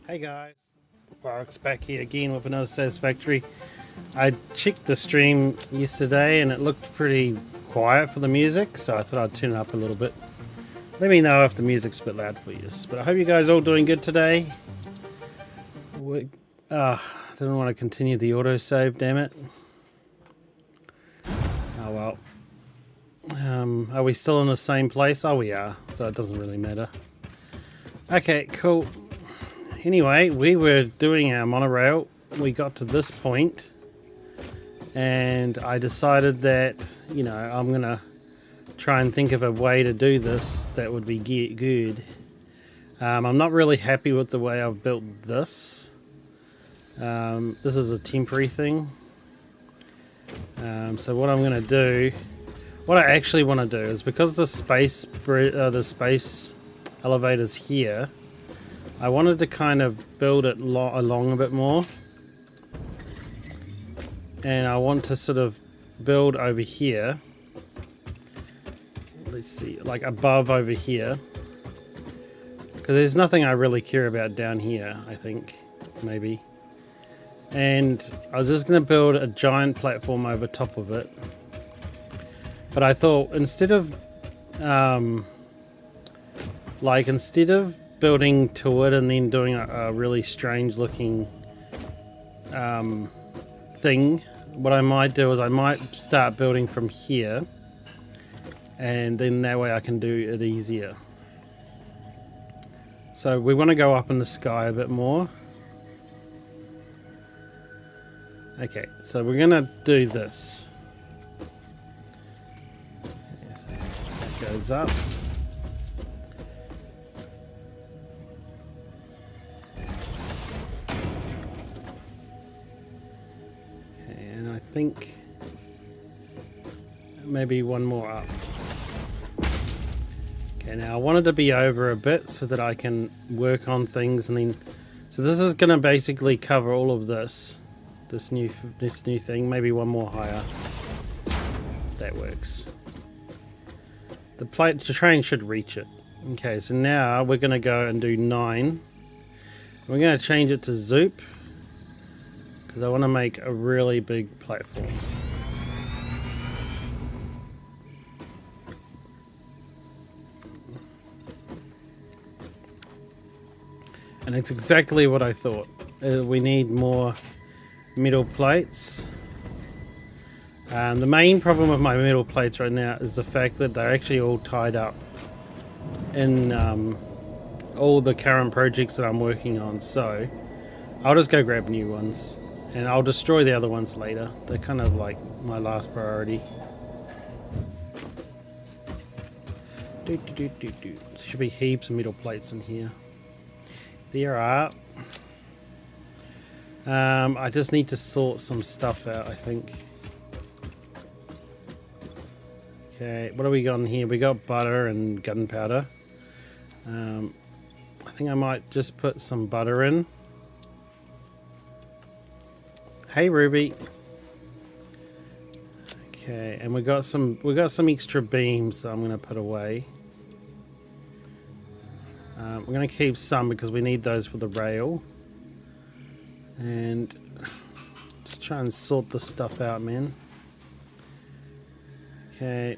Hey guys, Barks back here again with another Satisfactory. I checked the stream yesterday and it looked pretty quiet for the music, so I thought I'd turn it up a little bit. Let me know if the music's a bit loud for you. But I hope you guys are all doing good today. I didn't want to continue the autosave, damn it. Oh well. Are we still in the same place? Oh, we are, so it doesn't really matter. Okay, cool. Anyway, we were doing our monorail. We got to this point and I decided that, you know, I'm going to try and think of a way to do this that would be good. I'm not really happy with the way I've built this. This is a temporary thing. So what I'm going to do, what I actually want to do is, because the space elevator's here, I wanted to kind of build it along a bit more, and I want to sort of build over here. Let's see, like above over here, because there's nothing I really care about down here, I think, maybe. And I was just going to build a giant platform over top of it, but I thought instead of building to it and then doing a really strange looking thing, what I might do is I might start building from here, and then that way I can do it easier. So we want to go up in the sky a bit more. Okay, so we're gonna do this. That goes up. I think maybe one more up. Okay, now I wanted to be over a bit so that I can work on things, and then so this is going to basically cover all of this new thing. Maybe one more higher. That works. The train should reach it. Okay, so now we're going to go and do 9. We're going to change it to Zoop, because I want to make a really big platform. And it's exactly what I thought. We need more metal plates. The main problem with my metal plates right now is the fact that they're actually all tied up in all the current projects that I'm working on. So I'll just go grab new ones. And I'll destroy the other ones later. They're kind of like my last priority. There should be heaps of metal plates in here. There are. I just need to sort some stuff out, I think. Okay, what have we got in here? We got butter and gunpowder. I think I might just put some butter in. Hey Ruby. Okay, and we got some extra beams that I'm going to put away. We're going to keep some because we need those for the rail. And just try and sort this stuff out, man. Okay,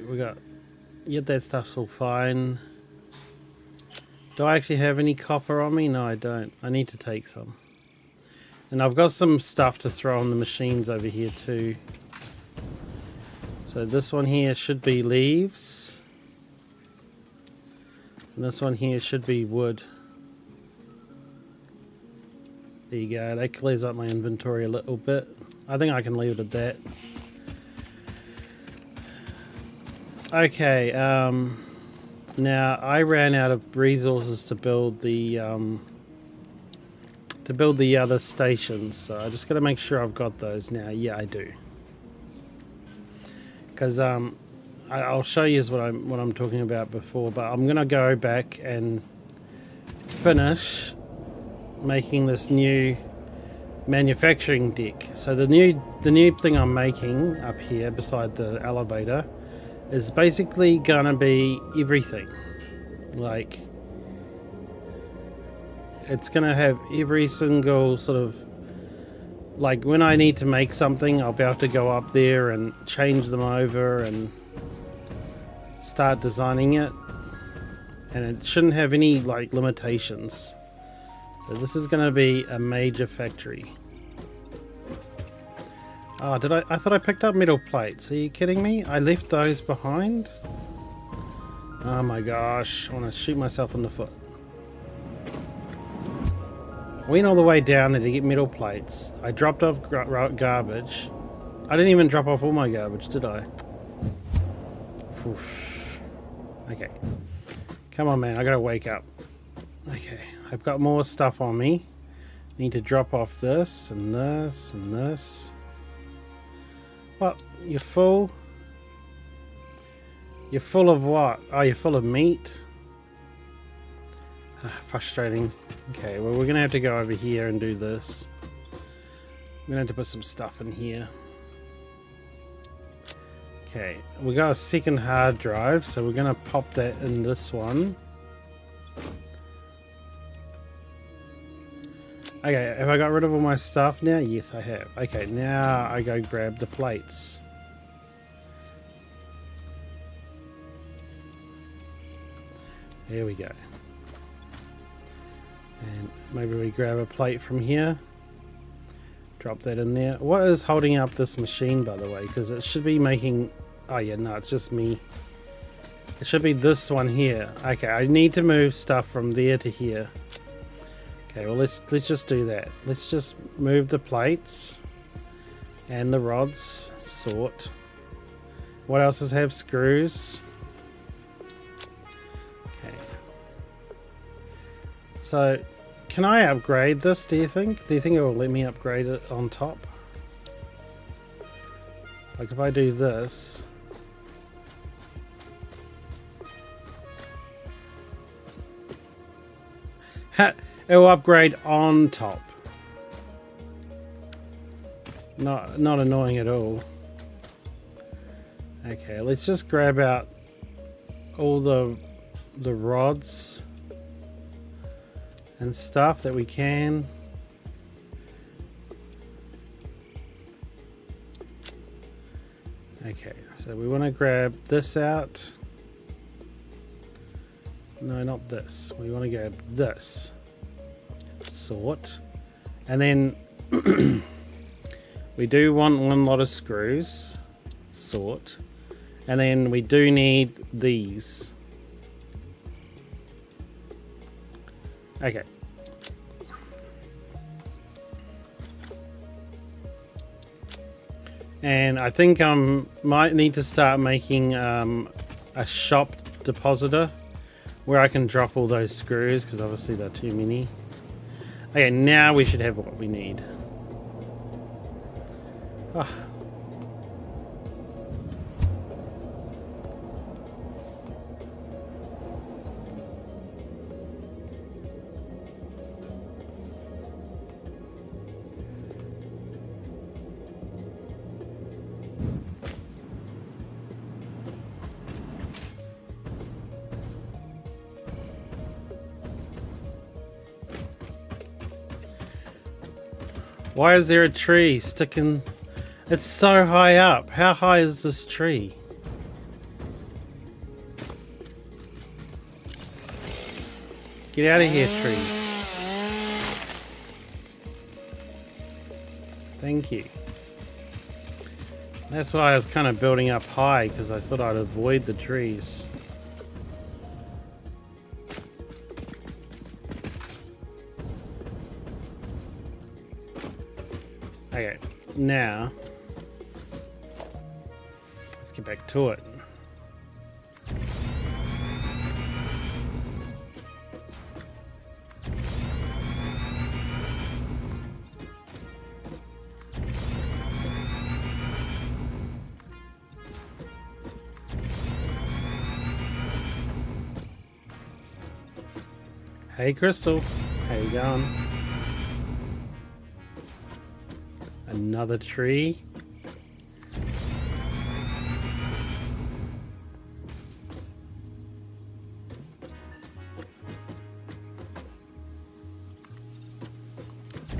that stuff's all fine. Do I actually have any copper on me? No, I don't. I need to take some. And I've got some stuff to throw on the machines over here too. So this one here should be leaves. And this one here should be wood. There you go. That clears up my inventory a little bit. I think I can leave it at that. Okay. Now I ran out of resources to build the other stations, so I just got to make sure I've got those now. Yeah, I do. Because I'll show you what I'm talking about before, but I'm gonna go back and finish making this new manufacturing deck. So the new thing I'm making up here beside the elevator is basically gonna be everything. Like it's going to have every single sort of, like when I need to make something, I'll be able to go up there and change them over and start designing it. And it shouldn't have any like limitations. So this is going to be a major factory. Oh, I thought I picked up metal plates. Are you kidding me? I left those behind? Oh my gosh, I want to shoot myself in the foot. I went all the way down there to get metal plates. I dropped off garbage. I didn't even drop off all my garbage, did I? Oof. Okay. Come on, man, I gotta wake up. Okay, I've got more stuff on me. Need to drop off this and this and this. What? You're full? You're full of what? Oh, you're full of meat? Frustrating. Okay, well, we're going to have to go over here and do this. I'm going to have to put some stuff in here. Okay, we got a second hard drive, so we're going to pop that in this one. Okay, have I got rid of all my stuff now? Yes, I have. Okay, now I go grab the plates. There we go. And maybe we grab a plate from here. Drop that in there. What is holding up this machine, by the way? Because it should be making... Oh yeah, no, it's just me. It should be this one here. Okay, I need to move stuff from there to here. Okay, well let's just do that. Let's just move the plates and the rods. Sort. What else does have screws? Okay. So, can I upgrade this, do you think? Do you think it will let me upgrade it on top? Like if I do this... It will upgrade on top. Not annoying at all. Okay, let's just grab out all the rods and stuff that we can. Okay, so we want to grab this out. No, not this. We want to grab this. Sort. And then we do want one lot of screws. Sort. And then we do need these. Okay. And I think I might need to start making a shop depositor where I can drop all those screws, because obviously they're too many. Okay, now we should have what we need. Oh. Why is there a tree sticking? It's so high up. How high is this tree? Get out of here, tree. Thank you. That's why I was kind of building up high, because I thought I'd avoid the trees. Okay, now let's get back to it. Hey Crystal, how you going? Another tree.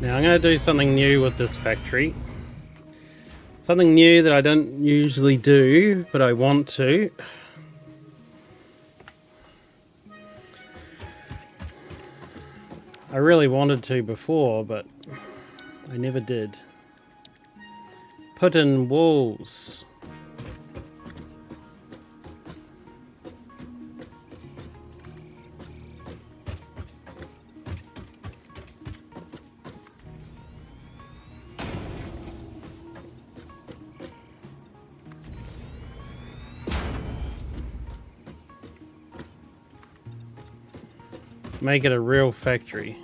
Now I'm going to do something new with this factory. Something new that I don't usually do, but I want to. I really wanted to before, but I never did. Put in walls. Make it a real factory.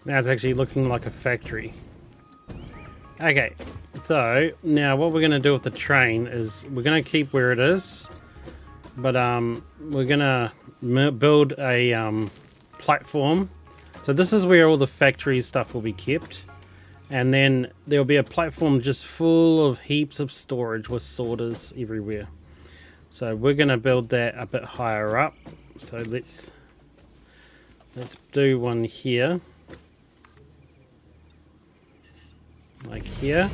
Now it's actually looking like a factory. Okay, so now what we're going to do with the train is we're going to keep where it is, but we're going to build a platform. So this is where all the factory stuff will be kept, and then there'll be a platform just full of heaps of storage with sorters everywhere. So we're going to build that a bit higher up. So let's do one here. Like here.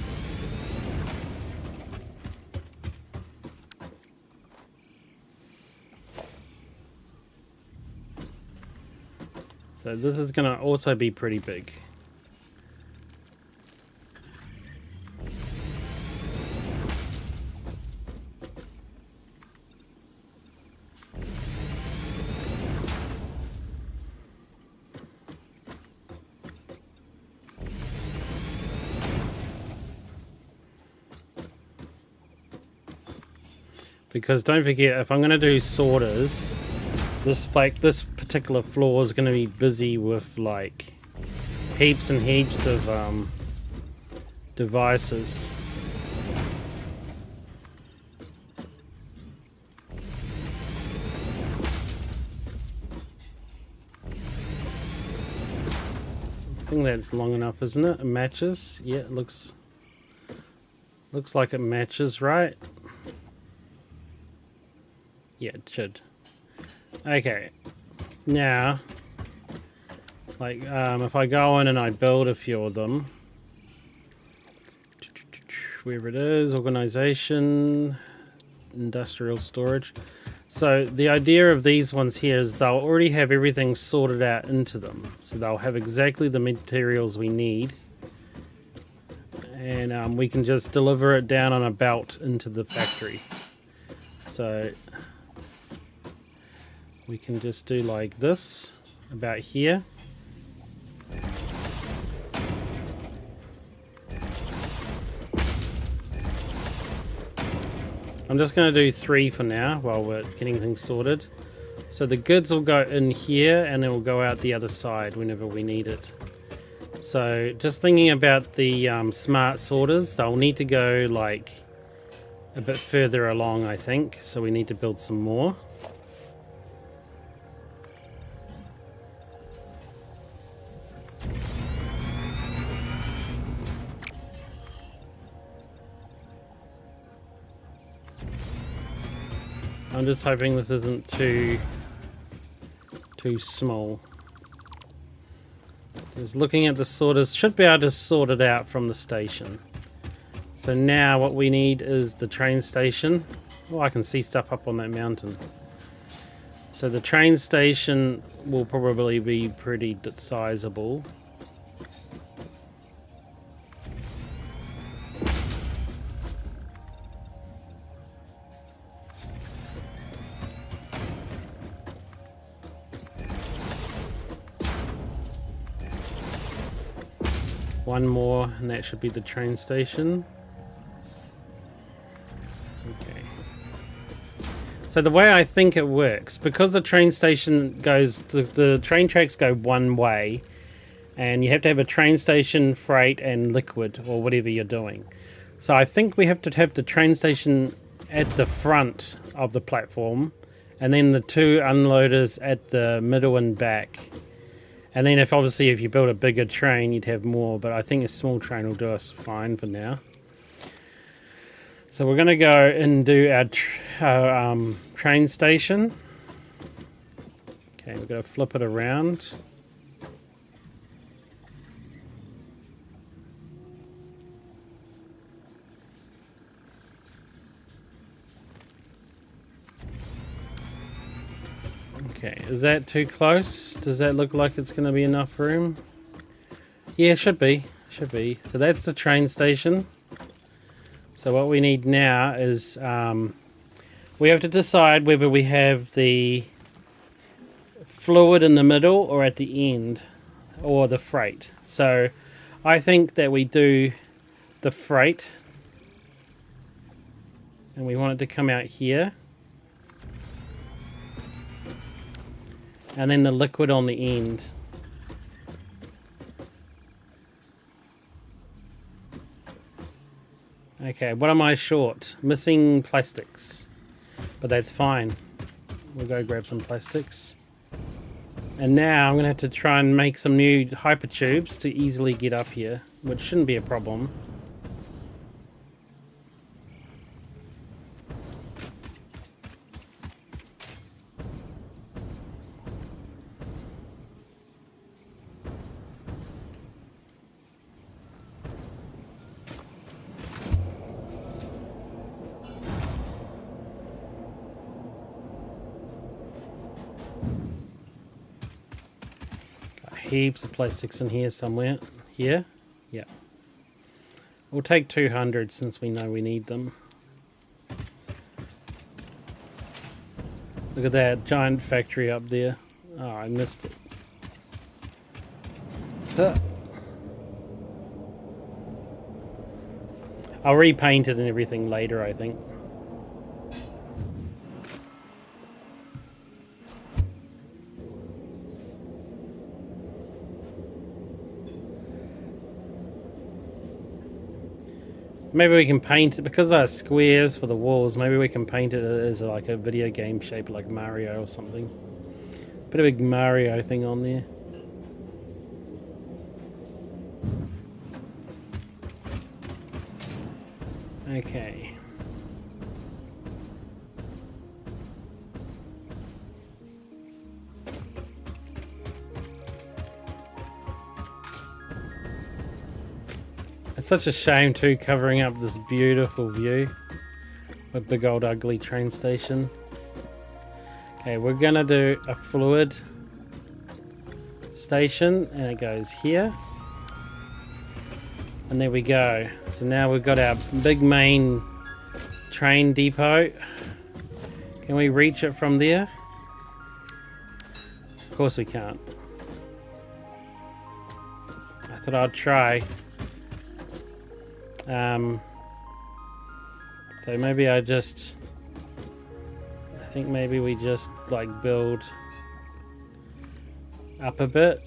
So this is going to also be pretty big. Because don't forget, if I'm going to do sorters, this particular floor is going to be busy with like heaps and heaps of devices. I think that's long enough, isn't it? It matches. Yeah, it looks like it matches, right? Yeah, it should. Okay, now, like, if I go in and I build a few of them, wherever it is, organization, industrial storage. So the idea of these ones here is they'll already have everything sorted out into them. So they'll have exactly the materials we need. And we can just deliver it down on a belt into the factory. So we can just do like this, about here. I'm just going to do 3 for now while we're getting things sorted. So the goods will go in here and then we'll go out the other side whenever we need it. So just thinking about the smart sorters, they'll need to go like a bit further along, I think. So we need to build some more. I'm just hoping this isn't too small. Just looking at the sorters, should be able to sort it out from the station. So now what we need is the train station. Oh, I can see stuff up on that mountain. So the train station will probably be pretty sizable. One more, and that should be the train station. Okay. So the way I think it works, because the train station goes, the train tracks go one way, and you have to have a train station, freight, and liquid, or whatever you're doing. So I think we have to have the train station at the front of the platform, and then the two unloaders at the middle and back. And then if you build a bigger train, you'd have more, but I think a small train will do us fine for now. So we're going to go and do our train station. Okay, we're going to flip it around. Okay, is that too close? Does that look like it's going to be enough room? Yeah, it should be. Should be. So that's the train station. So what we need now is we have to decide whether we have the fluid in the middle or at the end, or the freight. So I think that we do the freight, and we want it to come out here, and then the liquid on the end. Okay, what am I short? Missing plastics. But that's fine. We'll go grab some plastics. And now I'm going to have to try and make some new hypertubes to easily get up here, which shouldn't be a problem. Heaps of plastics in here somewhere. Here? Yeah. We'll take 200 since we know we need them. Look at that giant factory up there. Oh, I missed it. I'll repaint it and everything later, I think. Maybe we can paint it, because there are squares for the walls, maybe we can paint it as like a video game shape, like Mario or something. Put a big Mario thing on there. Okay. It's such a shame too, covering up this beautiful view with big old ugly train station. Okay, we're gonna do a fluid station, and it goes here. And there we go. So now we've got our big main train depot. Can we reach it from there? Of course we can't. I thought I'd try. So maybe I think maybe we just like build up a bit.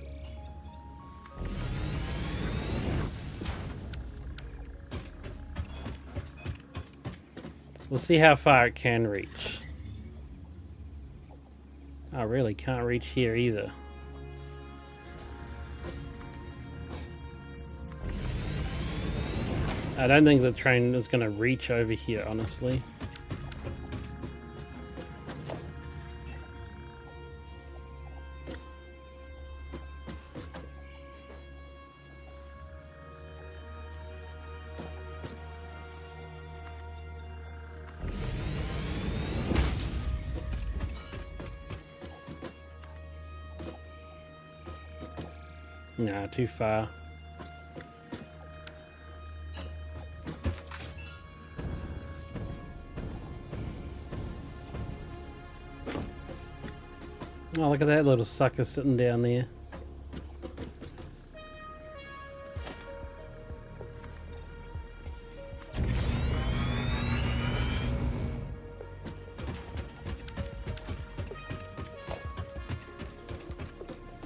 We'll see how far it can reach. I really can't reach here either. I don't think the train is going to reach over here, honestly. Nah, too far. Oh, look at that little sucker sitting down there.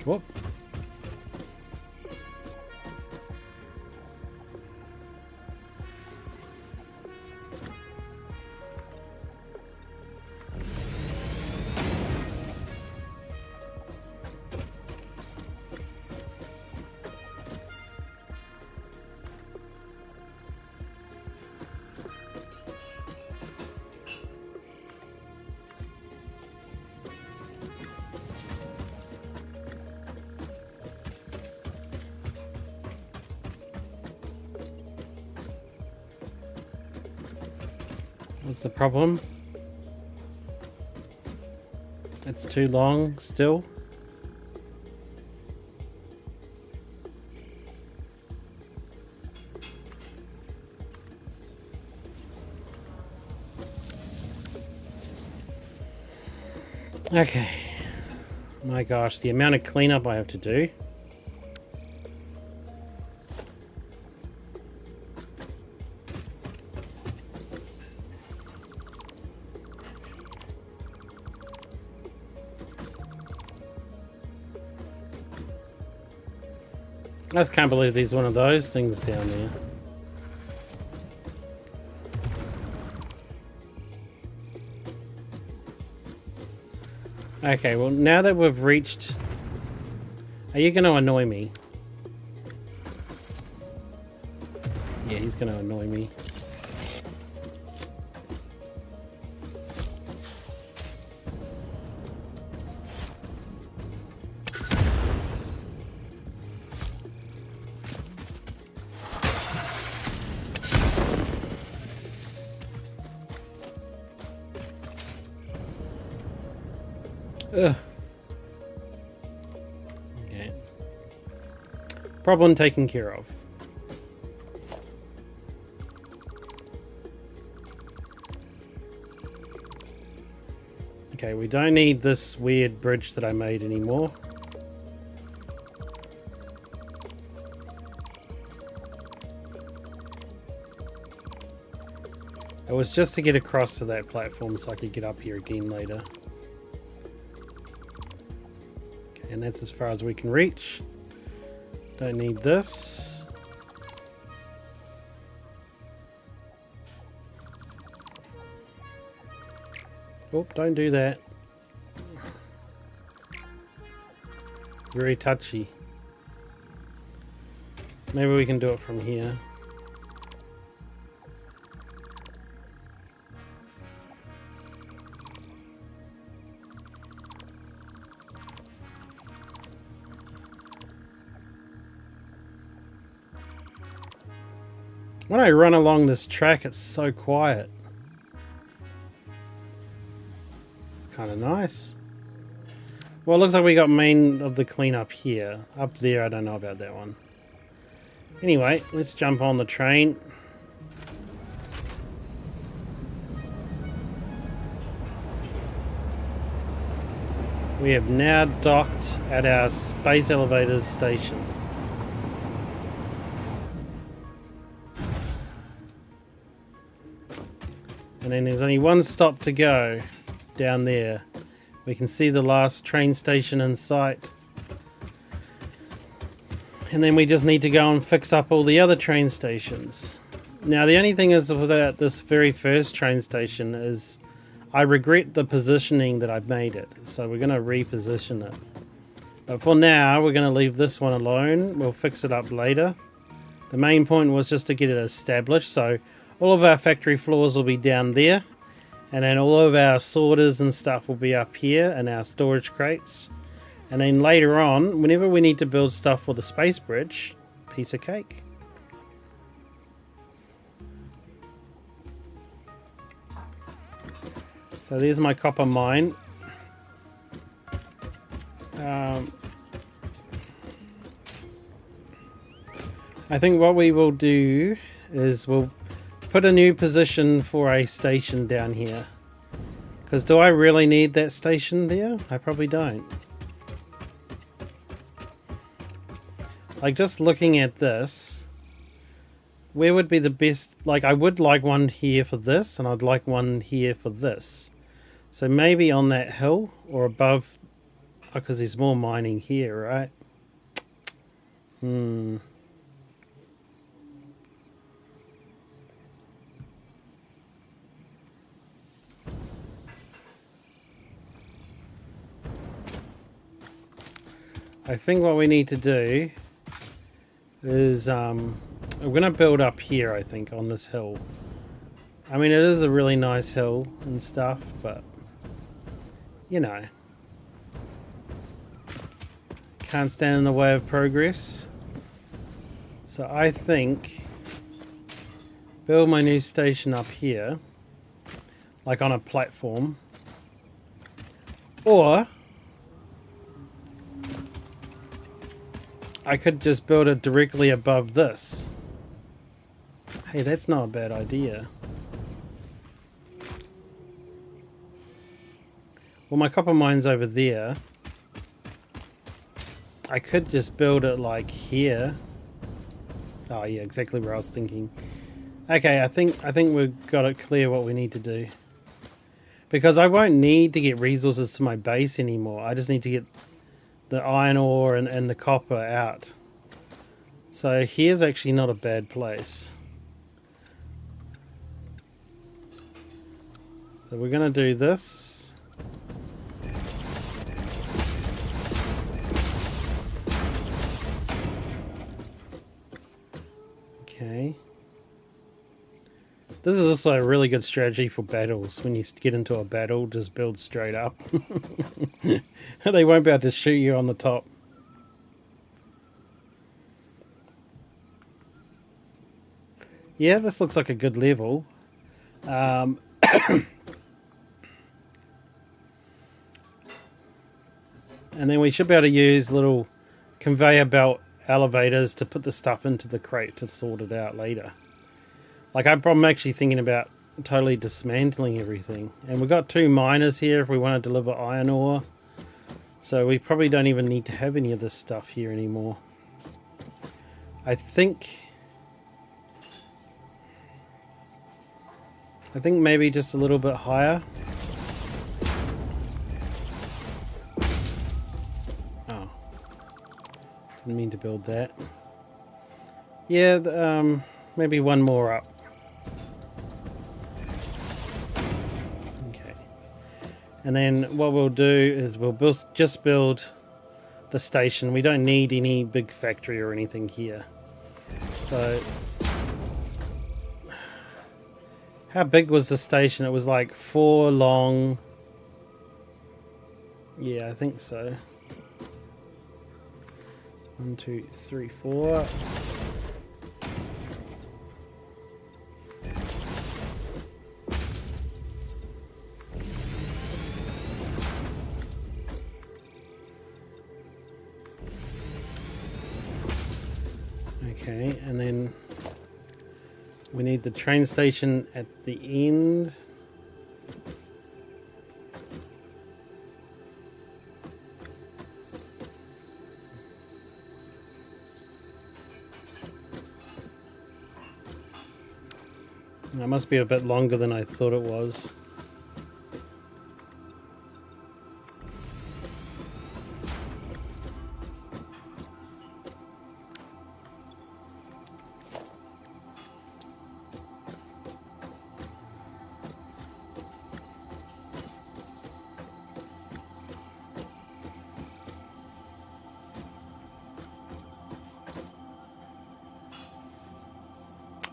Whoop. What's the problem? It's too long still. Okay. My gosh, the amount of cleanup I have to do. I just can't believe there's one of those things down there. Okay, well now that we've reached... Are you going to annoy me? Yeah, he's going to annoy me. Ugh. Okay. Problem taken care of. Okay, we don't need this weird bridge that I made anymore. It was just to get across to that platform so I could get up here again later. And that's as far as we can reach. Don't need this. Oh, don't do that. Very touchy. Maybe we can do it from here. When I run along this track, it's so quiet. It's kind of nice. Well, it looks like we got main of the cleanup here. Up there, I don't know about that one. Anyway, let's jump on the train. We have now docked at our space elevators station. And then there's only one stop to go down there. We can see the last train station in sight. And then we just need to go and fix up all the other train stations. Now the only thing is about this very first train station is I regret the positioning that I've made it. So we're going to reposition it. But for now, we're going to leave this one alone. We'll fix it up later. The main point was just to get it established. So all of our factory floors will be down there, and then all of our sorters and stuff will be up here and our storage crates. And then later on, whenever we need to build stuff for the space bridge, piece of cake. So there's my copper mine. I think what we will do is we'll put a new position for a station down here. Because do I really need that station there? I probably don't. Like, just looking at this, where would be the best? Like, I would like one here for this, and I'd like one here for this. So maybe on that hill or above because there's more mining here, right? I think what we need to do is we're going to build up here, I think, on this hill. I mean, it is a really nice hill and stuff, but you know, can't stand in the way of progress. So I think build my new station up here, like on a platform, or I could just build it directly above this. Hey, that's not a bad idea. Well, my copper mine's over there. I could just build it like here. Oh yeah, exactly where I was thinking. Okay, I think we've got it clear what we need to do. Because I won't need to get resources to my base anymore. I just need to get the iron ore and the copper out. So here's actually not a bad place. So we're going to do this. Okay. This is also a really good strategy for battles. When you get into a battle, just build straight up. They won't be able to shoot you on the top. Yeah, this looks like a good level. And then we should be able to use little conveyor belt elevators to put the stuff into the crate to sort it out later. Like, I'm actually thinking about totally dismantling everything. And we've got 2 miners here if we want to deliver iron ore. So we probably don't even need to have any of this stuff here anymore. I think maybe just a little bit higher. Oh. Didn't mean to build that. Yeah, maybe one more up. Okay. And then what we'll do is we'll just build the station. We don't need any big factory or anything here. So how big was the station? It was like 4 long. Yeah, I think so. 1, 2, 3, 4. Okay, and then we need the train station at the end. That must be a bit longer than I thought it was.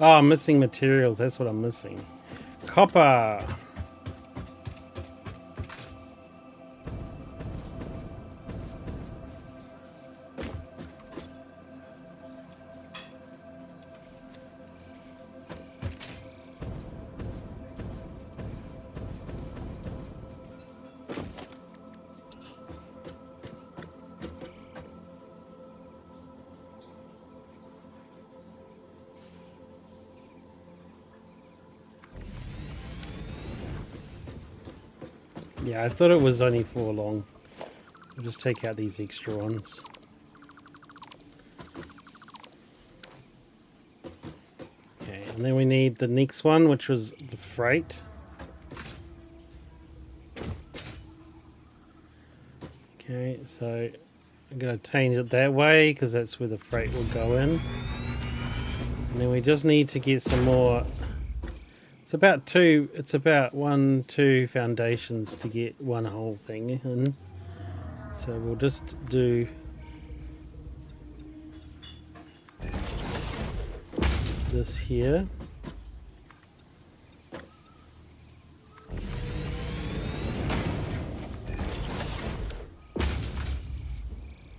Oh, I'm missing materials. That's what I'm missing. Copper. Yeah, I thought it was only 4 long. I'll just take out these extra ones. Okay, and then we need the next one, which was the freight. Okay, so I'm going to change it that way because that's where the freight will go in. And then we just need to get some more. It's about 1, 2 foundations to get one whole thing in. So we'll just do this here.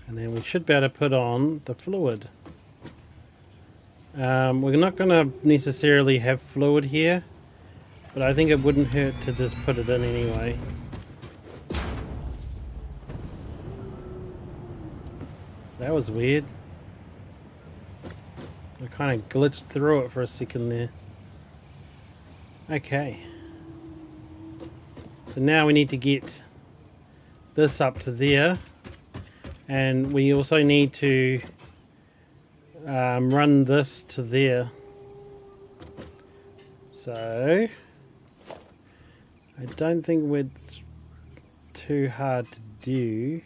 And then we should be able to put on the fluid. We're not going to necessarily have fluid here, but I think it wouldn't hurt to just put it in anyway. That was weird. I kind of glitched through it for a second there. Okay. So now we need to get this up to there. And we also need to run this to there. So I don't think it's too hard to do.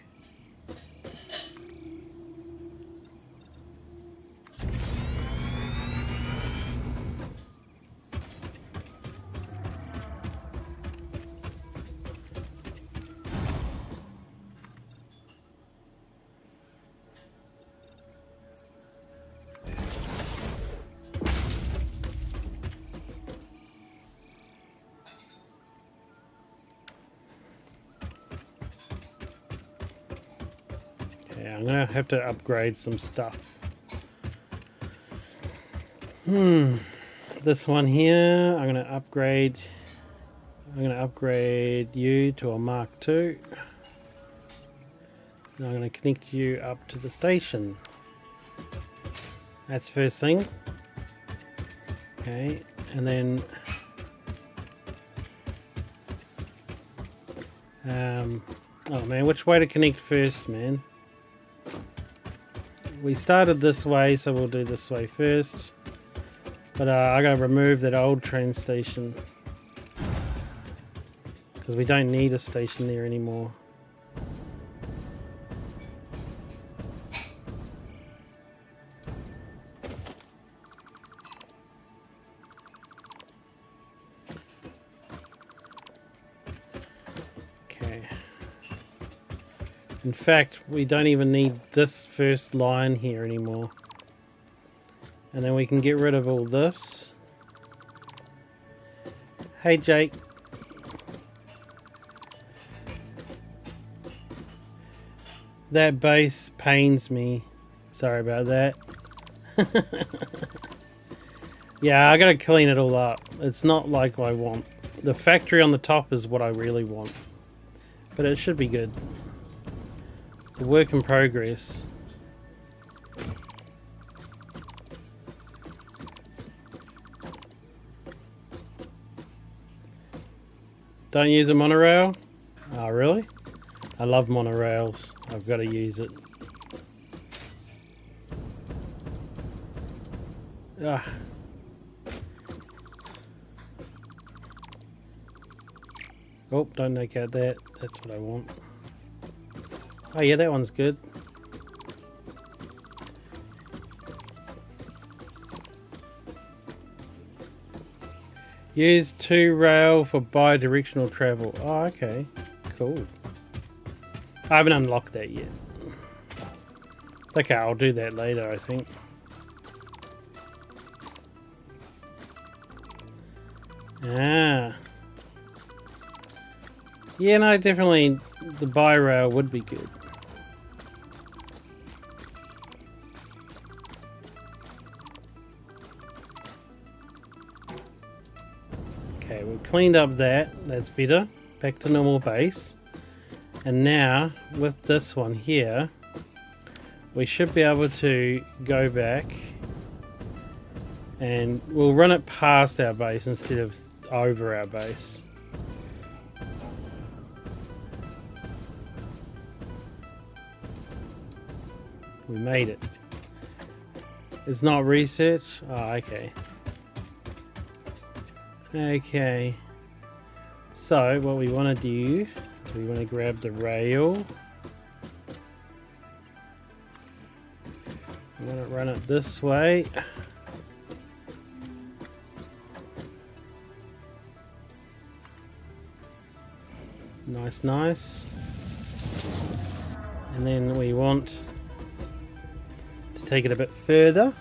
Yeah, I'm gonna have to upgrade some stuff. This one here, I'm gonna upgrade you to a Mark II. And I'm gonna connect you up to the station. That's first thing. Okay, and then oh man, which way to connect first, man? We started this way, so we'll do this way first. But I gotta remove that old train station because we don't need a station there anymore. Okay. In fact, we don't even need this first line here anymore. And then we can get rid of all this. Hey, Jake. That base pains me. Sorry about that. Yeah, I gotta clean it all up. It's not like I want. The factory on the top is what I really want. But it should be good. It's a work in progress. Don't use a monorail? Oh, really? I love monorails. I've got to use it. Ah. Oh, don't take out that. That's what I want. Oh yeah, that one's good. Use 2 rail for bi-directional travel. Oh, okay. Cool. I haven't unlocked that yet. Okay, I'll do that later, I think. Ah. Yeah, no, definitely the bi-rail would be good. Okay, we've cleaned up that. That's better. Back to normal base. And now, with this one here, we should be able to go back and we'll run it past our base instead of over our base. We made it. It's not research? Oh, okay. Okay. So, what we want to do is we want to grab the rail. I'm going to run it this way. Nice, nice. And then we want to take it a bit further.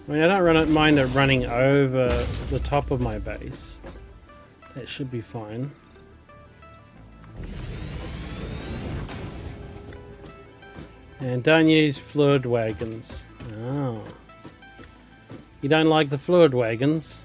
I mean, I don't mind it running over the top of my base. That should be fine. And don't use fluid wagons. Oh. You don't like the fluid wagons?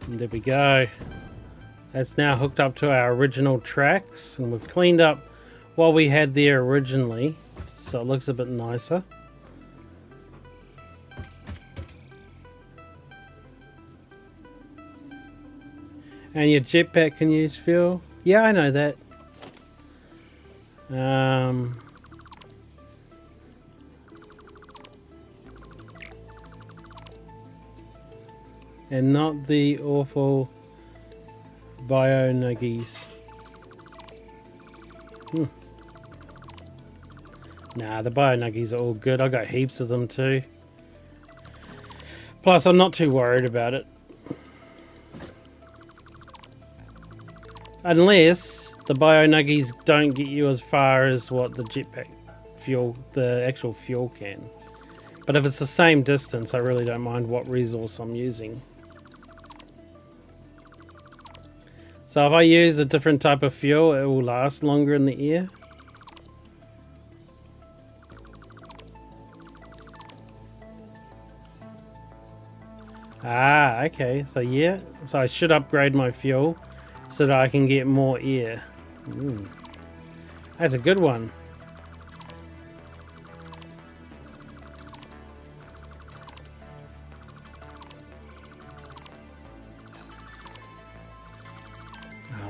And there we go. That's now hooked up to our original tracks, and we've cleaned up what we had there originally, so it looks a bit nicer. And your jetpack can use fuel? Yeah, I know that. And not the awful bio nuggies. Nah, the bio nuggies are all good. I got heaps of them too. Plus, I'm not too worried about it. Unless the bio nuggies don't get you as far as what the jetpack fuel, the actual fuel can. But if it's the same distance, I really don't mind what resource I'm using. So if I use a different type of fuel, it will last longer in the air. Ah, okay. So yeah, so I should upgrade my fuel so that I can get more air. That's a good one.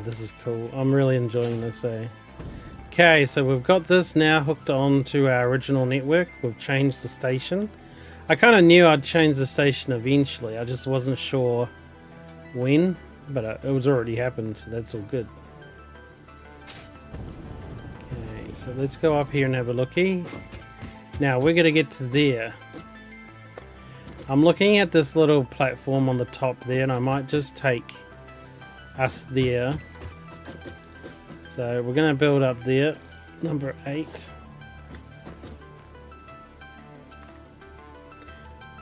This is cool. I'm really enjoying this, eh? Okay, so we've got this now hooked on to our original network. We've changed the station. I kind of knew I'd change the station eventually. I just wasn't sure when, but it was already happened, so that's all good. Okay, so let's go up here and have a looky. Now we're going to get to there. I'm looking at this little platform on the top there, and I might just take us there. So we're going to build up there, number 8.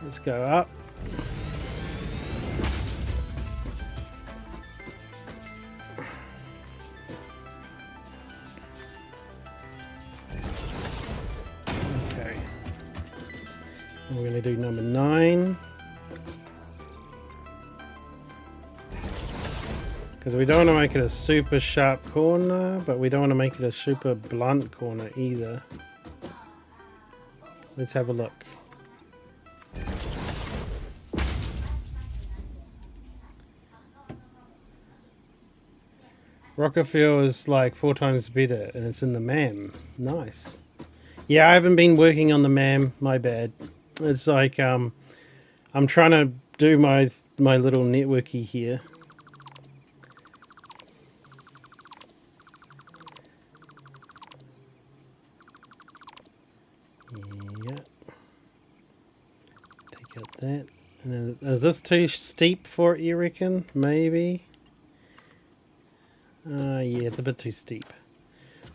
Let's go up. Okay. And we're going to do number 9. Because we don't want to make it a super sharp corner, but we don't want to make it a super blunt corner either. Let's have a look. Rocket fuel is like 4 times better, and it's in the MAM. Nice. Yeah, I haven't been working on the MAM. My bad. It's like I'm trying to do my little networky here. That. And then, is this too steep for it, you reckon? Maybe. Yeah, it's a bit too steep.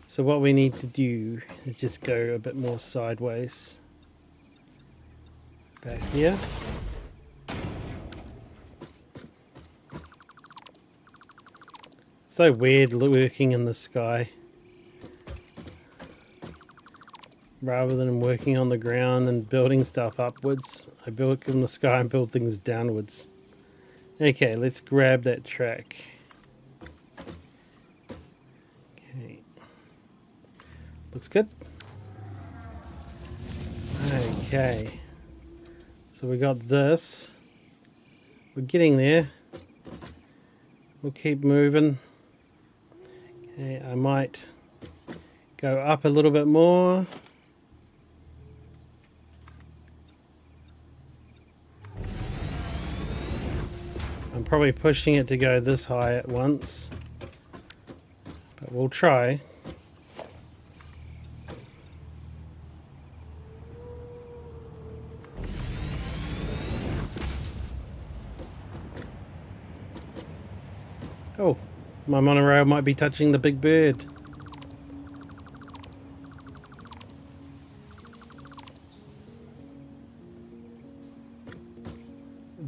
So what we need to do is just go a bit more sideways. Back here. So weird working in the sky. rather than working on the ground and building stuff upwards. I build in the sky and build things downwards. Okay, let's grab that track. Okay. Looks good. Okay. So we got this. We're getting there. We'll keep moving. Okay, I might go up a little bit more. I'm probably pushing it to go this high at once, but we'll try. Oh, my monorail might be touching the big bird.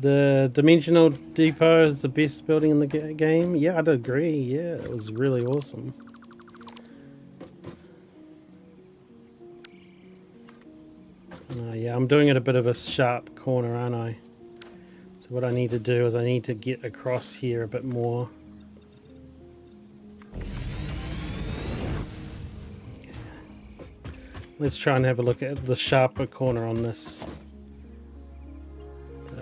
The Dimensional Depot is the best building in the game. Yeah, I'd agree. Yeah, it was really awesome. Yeah, I'm doing it a bit of a sharp corner, aren't I? So what I need to do is I need to get across here a bit more. Let's try and have a look at the sharper corner on this. So,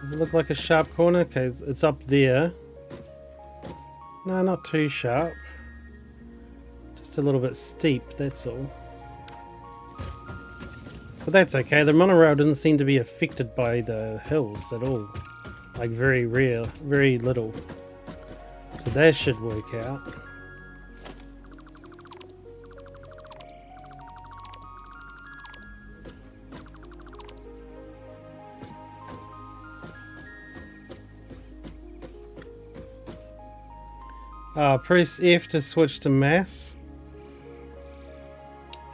does it look like a sharp corner? Okay, it's up there. No, not too sharp. Just a little bit steep, that's all. But that's okay. The monorail doesn't seem to be affected by the hills at all. Like very rare, very little. So that should work out. Press F to switch to mass.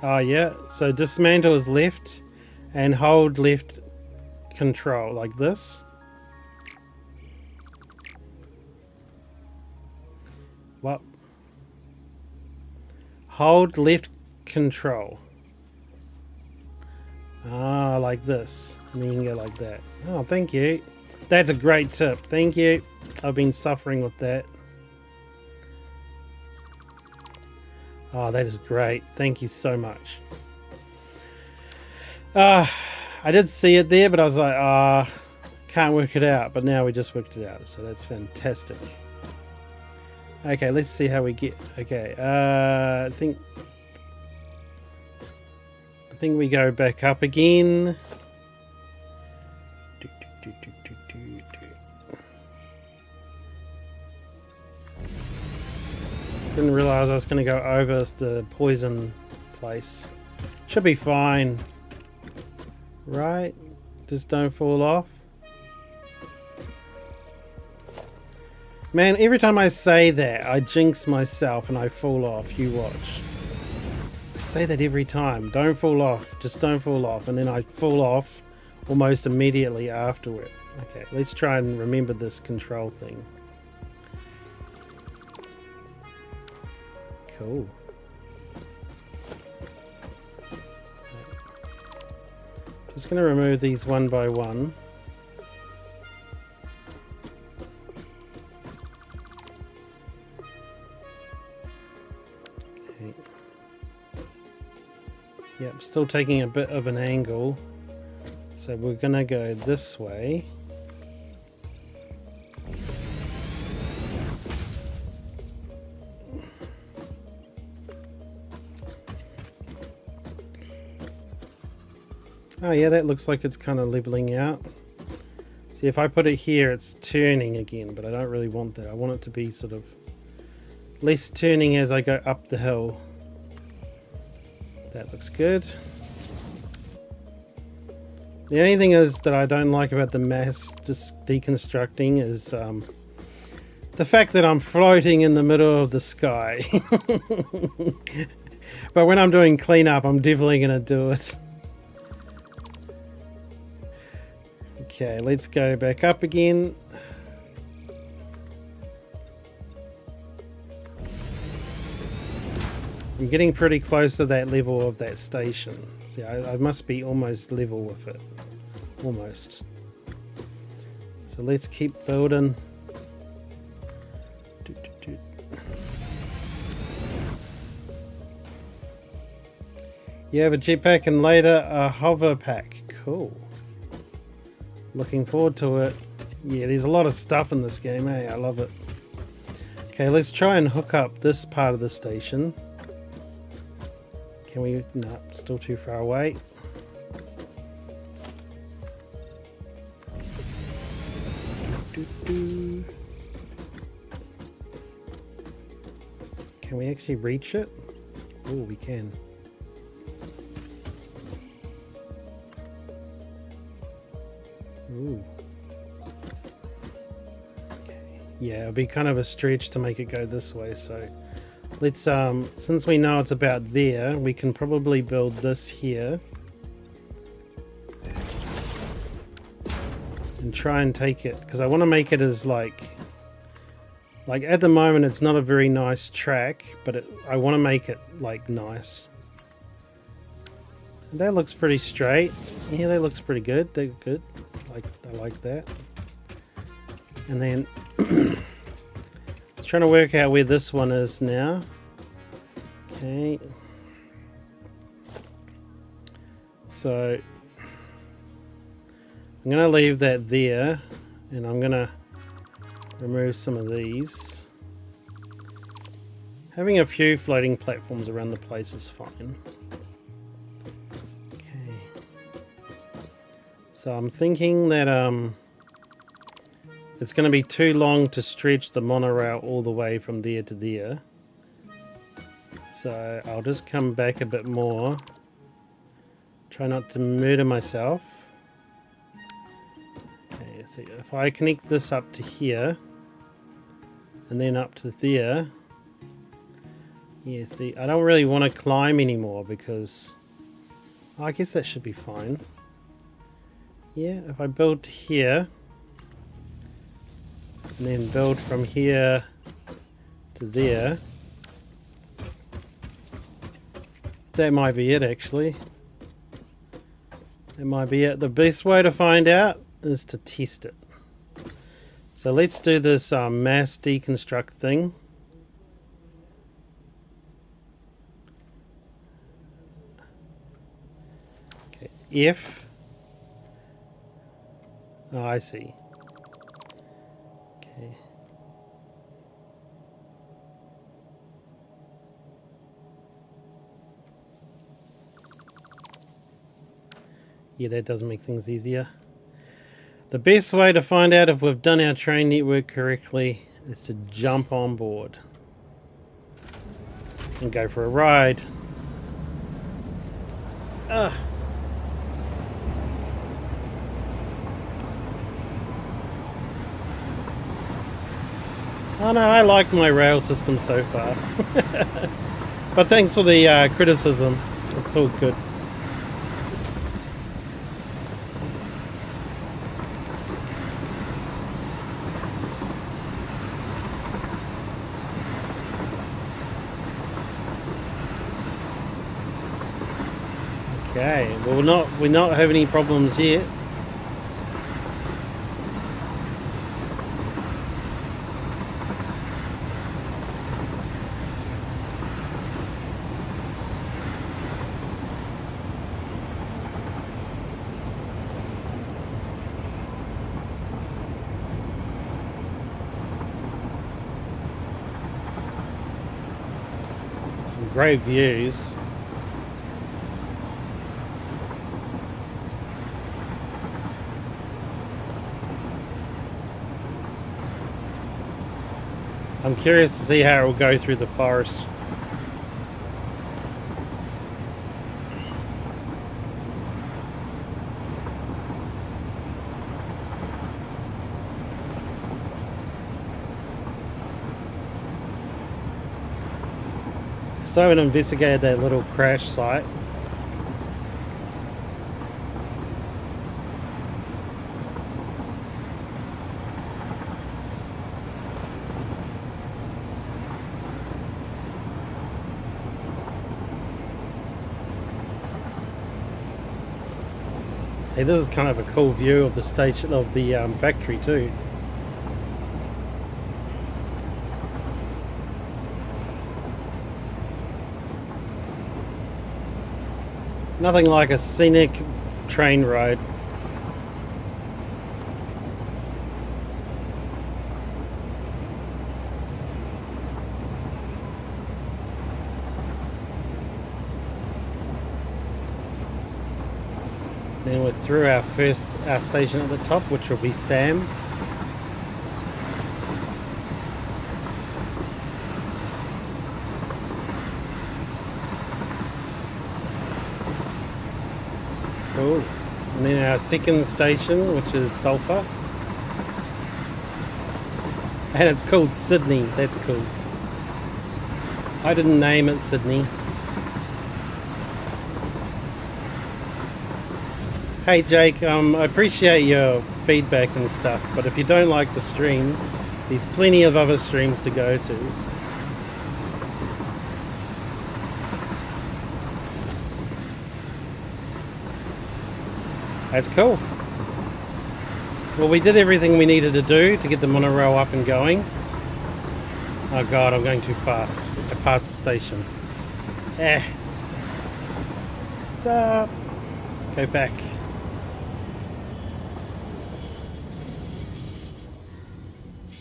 Oh yeah, so dismantle is left and hold left control like this. What? Hold left control. Ah, like this. And then you can go like that. Oh, thank you. That's a great tip. Thank you. I've been suffering with that. Oh, that is great. Thank you so much. I did see it there, but I was like, can't work it out. But now we just worked it out, so that's fantastic. Okay, let's see how we get. Okay, I think we go back up again. Didn't realize I was going to go over the poison place. Should be fine. Right? Just don't fall off. Man, every time I say that, I jinx myself and I fall off. You watch. I say that every time. Don't fall off. Just don't fall off. And then I fall off almost immediately afterward. Okay, let's try and remember this control thing. Cool. Just going to remove these one by one. Okay. Yep, still taking a bit of an angle. So we're going to go this way. Oh yeah, that looks like it's kind of leveling out. See, if I put it here, it's turning again, but I don't really want that. I want it to be sort of less turning as I go up the hill. That looks good. The only thing is that I don't like about the mass deconstructing is the fact that I'm floating in the middle of the sky. But when I'm doing cleanup, I'm definitely going to do it. Okay, let's go back up again. I'm getting pretty close to that level of that station. See, I must be almost level with it. Almost. So let's keep building. You have a jetpack and later a hover pack. Cool. Looking forward to it. Yeah, there's a lot of stuff in this game, eh? I love it. Okay, let's try and hook up this part of the station. Can we? No, still too far away. Can we actually reach it? Oh, we can. Ooh. Okay. Yeah, it'll be kind of a stretch to make it go this way, so let's since we know it's about there, we can probably build this here and try and take it, because I want to make it as like at the moment it's not a very nice track, but I want to make it like nice. That looks pretty straight. Yeah, that looks pretty good. They're good. I like that. And then I was trying to work out where this one is now. Okay. So I'm going to leave that there, and I'm going to remove some of these. Having a few floating platforms around the place is fine. So I'm thinking that it's going to be too long to stretch the monorail all the way from there to there. So I'll just come back a bit more. Try not to murder myself. Okay, so if I connect this up to here and then up to there. Yeah, see, I don't really want to climb anymore because I guess that should be fine. Yeah, if I build here and then build from here to there, that might be it actually. That might be it. The best way to find out is to test it. So let's do this mass deconstruct thing. Okay, F. Oh, I see. Okay. Yeah, that does make things easier. The best way to find out if we've done our train network correctly is to jump on board and go for a ride. Ah. Oh no, I like my rail system so far. But thanks for the criticism. It's all good. Okay, well we're not having any problems yet. Some great views. I'm curious to see how it will go through the forest. So I haven't investigated that little crash site. Hey, this is kind of a cool view of the station, of the factory too. Nothing like a scenic train ride. Then we're through our station at the top, which will be Sam. Cool. And then our second station, which is Sulphur. And it's called Sydney. That's cool. I didn't name it Sydney. Hey Jake, I appreciate your feedback and stuff, but if you don't like the stream, there's plenty of other streams to go to. That's cool. Well, we did everything we needed to do to get the monorail up and going. Oh god, I'm going too fast. I passed the station. Stop. Go back.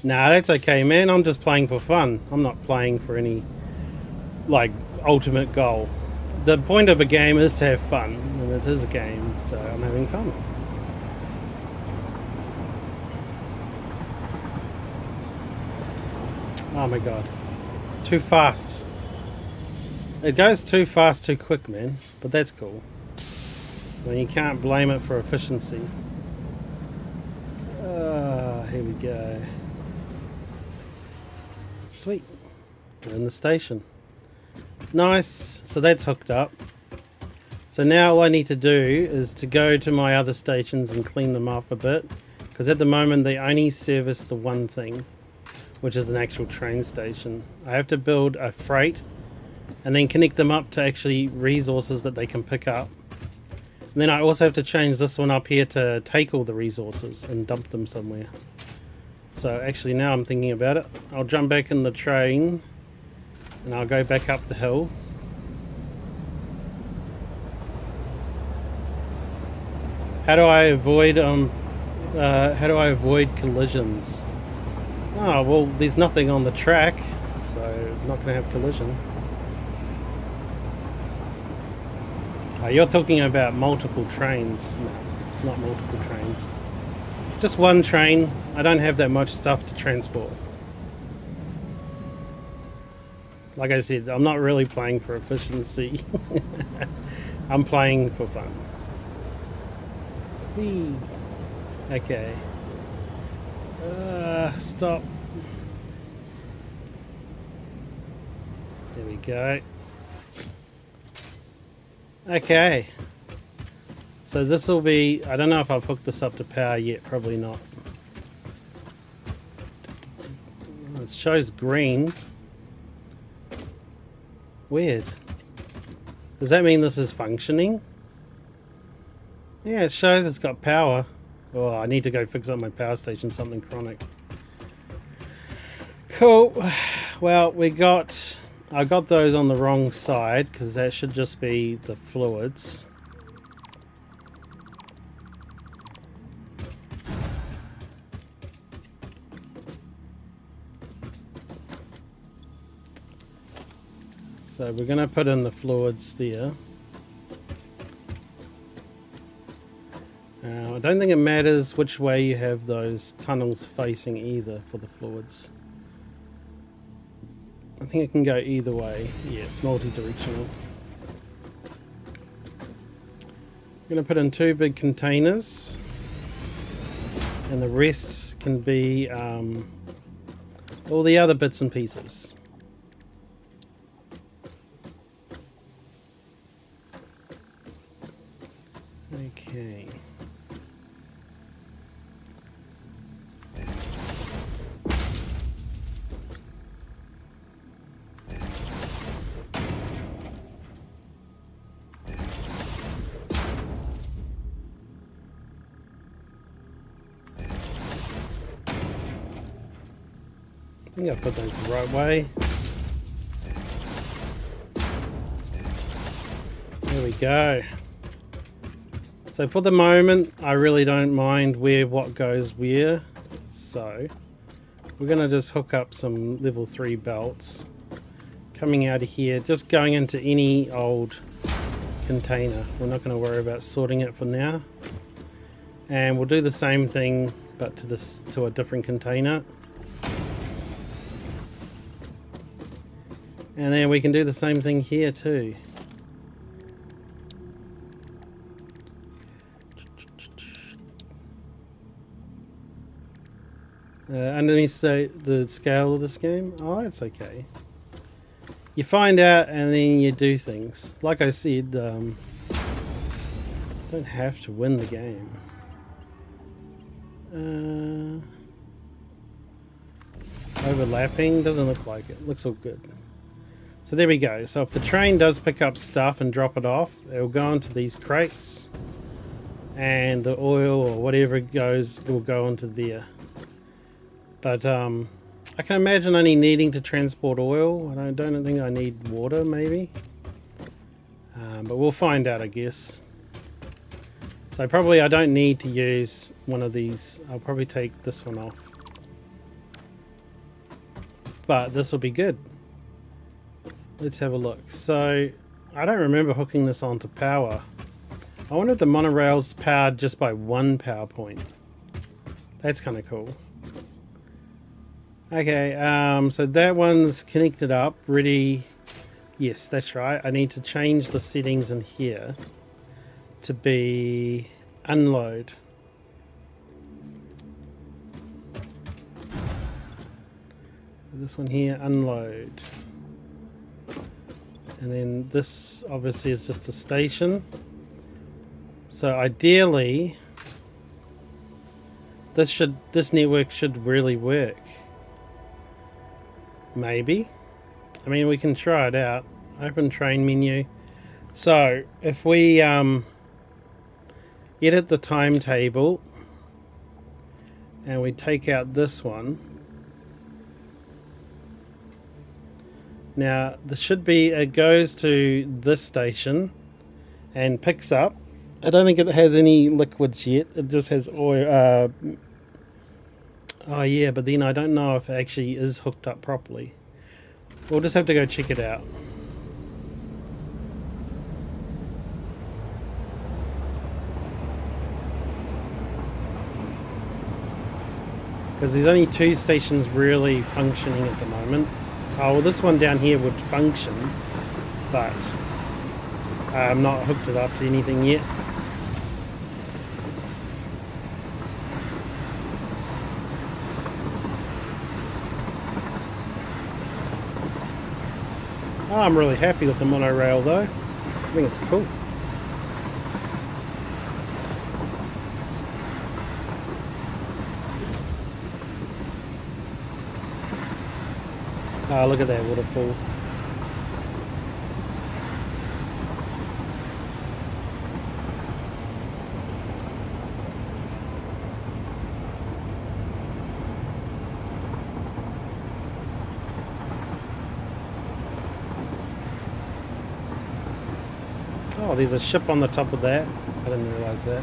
Nah, that's okay, man. I'm just playing for fun. I'm not playing for any, like, ultimate goal. The point of a game is to have fun, and it is a game, so I'm having fun. Oh my god. Too fast. It goes too fast too quick, man. But that's cool. I mean, you can't blame it for efficiency. Here we go. Sweet. We're in the station. Nice. So that's hooked up. So now all I need to do is to go to my other stations and clean them up a bit. Because at the moment they only service the one thing, which is an actual train station. I have to build a freight and then connect them up to actually resources that they can pick up. And then I also have to change this one up here to take all the resources and dump them somewhere. So actually now I'm thinking about it, I'll jump back in the train and I'll go back up the hill. How do I avoid collisions? Oh, well, there's nothing on the track, so I'm not going to have collision. Oh, you're talking about multiple trains. No, not multiple trains. Just one train. I don't have that much stuff to transport. Like I said, I'm not really playing for efficiency. I'm playing for fun. Whee. Okay. Stop. There we go. Okay. So this will be, I don't know if I've hooked this up to power yet, probably not. It shows green. Weird. Does that mean this is functioning? Yeah, it shows it's got power. Oh, I need to go fix up my power station, something chronic. Cool. Well, I got those on the wrong side because that should just be the fluids. So we're going to put in the fluids there. I don't think it matters which way you have those tunnels facing either for the fluids. I think it can go either way. Yeah, it's multi-directional. I'm going to put in 2 big containers. And the rest can be all the other bits and pieces. Okay. think I put those the right way. There we go. So for the moment, I really don't mind where what goes where. So we're going to just hook up some level 3 belts coming out of here, just going into any old container. We're not going to worry about sorting it for now. And we'll do the same thing but to a different container. And then we can do the same thing here too. Underneath the scale of this game, oh, that's okay. You find out and then you do things. Like I said, don't have to win the game. Overlapping, doesn't look like it. Looks all good. So there we go. So if the train does pick up stuff and drop it off, it'll go into these crates, and the oil or whatever it goes will go into there. But I can imagine only needing to transport oil. I don't think I need water, maybe. But we'll find out, I guess. So probably I don't need to use one of these. I'll probably take this one off. But this will be good. Let's have a look. So I don't remember hooking this onto power. I wonder if the monorail's powered just by one power point. That's kind of cool. Okay, so that one's connected up, ready. Yes, that's right. I need to change the settings in here to be unload. This one here, unload. And then this obviously is just a station. So ideally, this network should really work. Maybe. I mean, we can try it out. Open train menu. So if we edit the timetable and we take out this one. Now there should be, it goes to this station and picks up. I don't think it has any liquids yet. It just has oil. Oh yeah, but then I don't know if it actually is hooked up properly. We'll just have to go check it out. Because there's only 2 stations really functioning at the moment. Oh, well, this one down here would function, but I'm not hooked it up to anything yet. Oh, I'm really happy with the monorail though. I think it's cool. Oh, look at that waterfall. Oh, there's a ship on the top of that. I didn't realise that.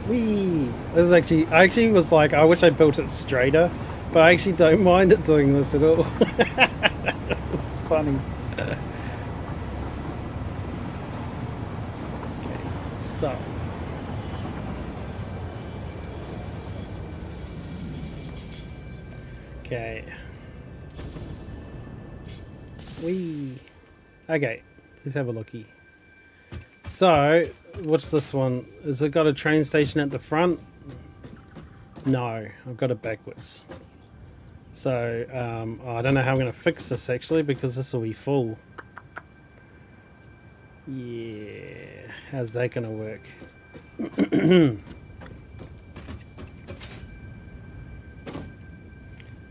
Whee! This is actually, I actually was like, I wish I built it straighter, but I actually don't mind it doing this at all. It's funny. Okay, stop. Okay. Whee! Okay, let's have a looky. So, what's this one? Has it got a train station at the front? No, I've got it backwards. So, I don't know how I'm going to fix this actually, because this will be full. Yeah, how's that going to work?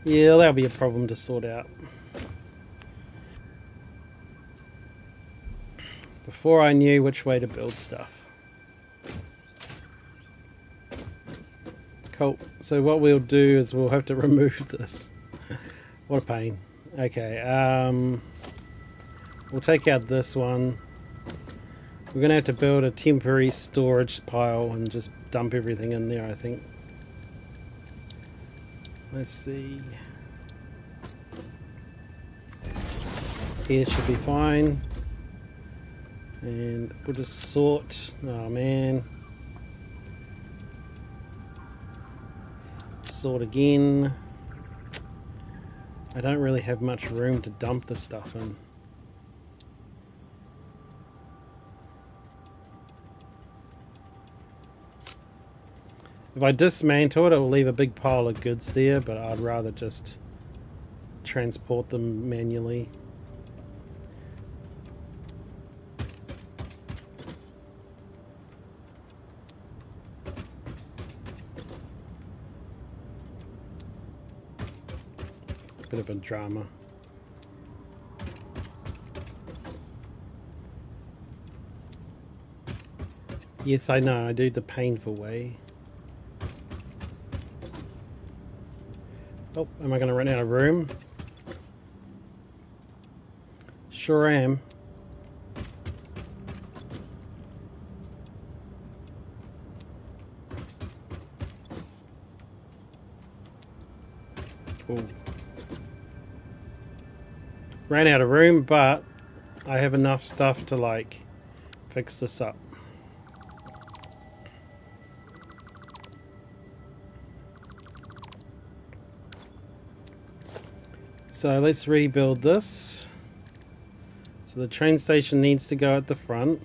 Yeah, that'll be a problem to sort out. Before I knew which way to build stuff. Cool. So what we'll do is we'll have to remove this. What a pain. Okay, we'll take out this one. We're going to have to build a temporary storage pile and just dump everything in there, I think. Let's see. Here should be fine. And we'll just sort. Oh man. Sort again. I don't really have much room to dump the stuff in. If I dismantle it, it will leave a big pile of goods there, but I'd rather just transport them manually. Bit of a drama. Yes, I know, I do the painful way. Oh, am I going to run out of room? Sure am. Ooh. Ran out of room, but I have enough stuff to like fix this up. So let's rebuild this. So the train station needs to go at the front.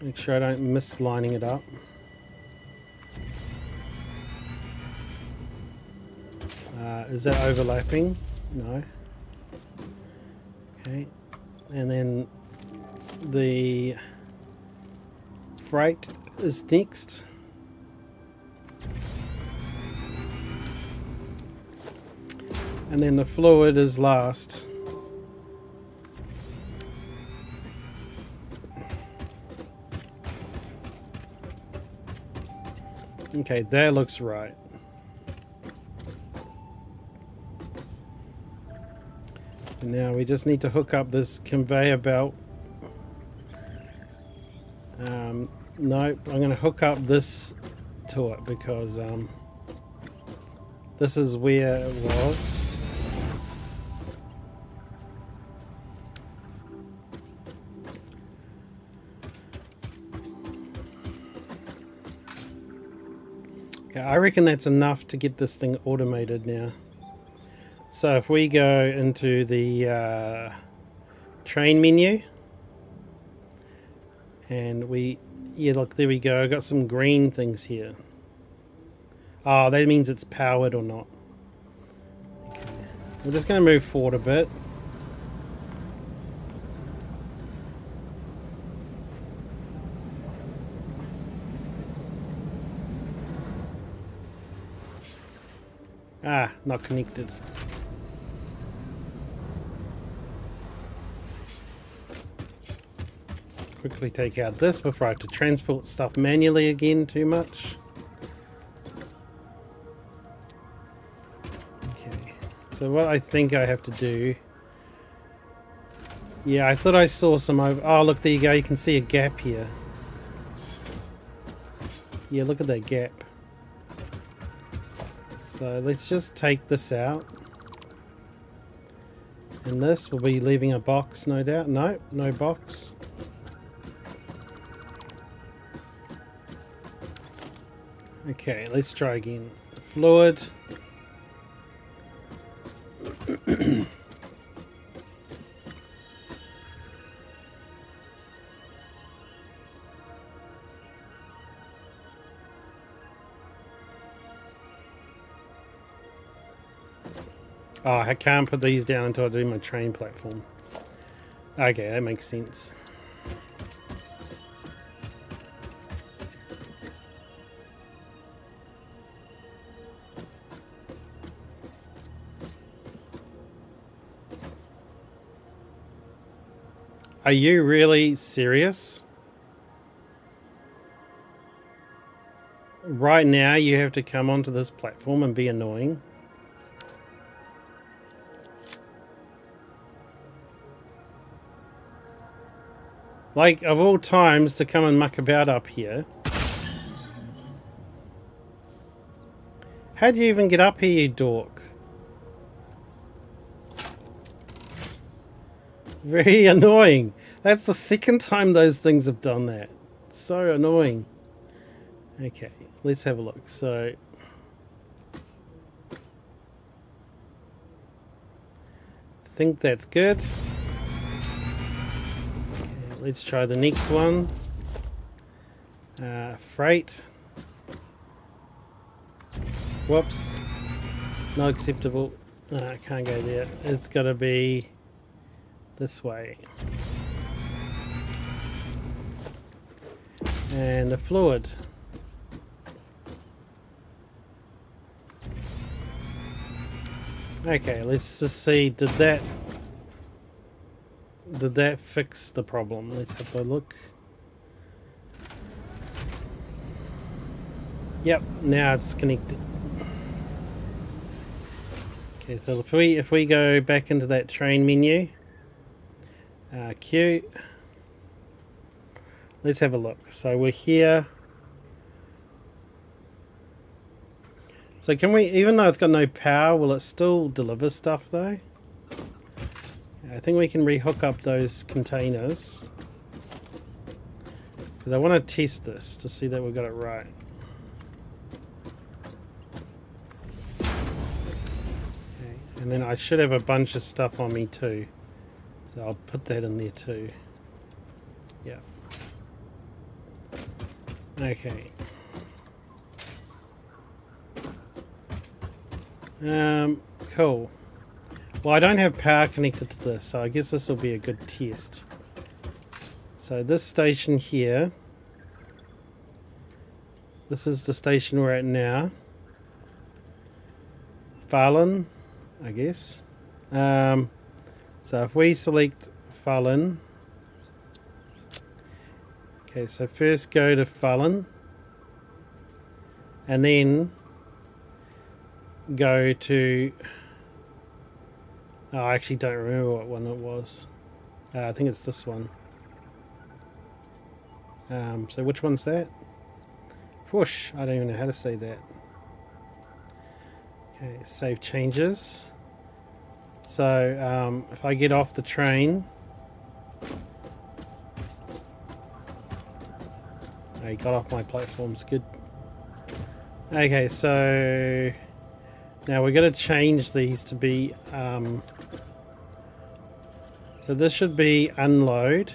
Make sure I don't miss lining it up. Is that overlapping? No. Okay. And then the freight is next. And then the fluid is last. Okay, that looks right. And now we just need to hook up this conveyor belt. Nope, I'm going to hook up this to it because this is where it was. Okay, I reckon that's enough to get this thing automated now. So if we go into the train menu and yeah, look, there we go. I got some green things here. Oh, that means it's powered or not. Okay. We're just going to move forward a bit. Ah, not connected. Quickly take out this before I have to transport stuff manually again too much. Okay, so what I think I have to do... Yeah, I thought I saw some over... Oh, look, there you go. You can see a gap here. Yeah, look at that gap. So let's just take this out. And this will be leaving a box, no doubt. No, no box. Okay, let's try again. Fluid. Oh, I can't put these down until I do my train platform. Okay, that makes sense. Are you really serious? Right now you have to come onto this platform and be annoying? Like, of all times to come and muck about up here. How'd you even get up here, you dork? Very annoying. That's the second time those things have done that. So annoying. Okay, let's have a look. So, I think that's good. Okay, let's try the next one. Freight. Whoops. Not acceptable. I can't go there. It's got to be this way. And the fluid. Okay, let's just see, did that fix the problem? Let's have a look. Yep, now it's connected. Okay, so if we go back into that train menu, queue, let's have a look. So we're here. So can we, even though it's got no power, will it still deliver stuff though? I think we can rehook up those containers. Because I want to test this to see that we got it right. Okay, and then I should have a bunch of stuff on me too. So I'll put that in there too. Yeah. Okay. Cool. Well, I don't have power connected to this, so I guess this will be a good test. So this station here, this is the station we're at now. Falun, I guess. So if we select Falun, okay, so first go to Falun, and then go to, oh, I actually don't remember what one it was. I think it's this one. So which one's that? Whoosh, I don't even know how to say that. Okay, save changes. So if I get off the train, I got off my platform's good. Okay, so now we're going to change these to be, so this should be unload.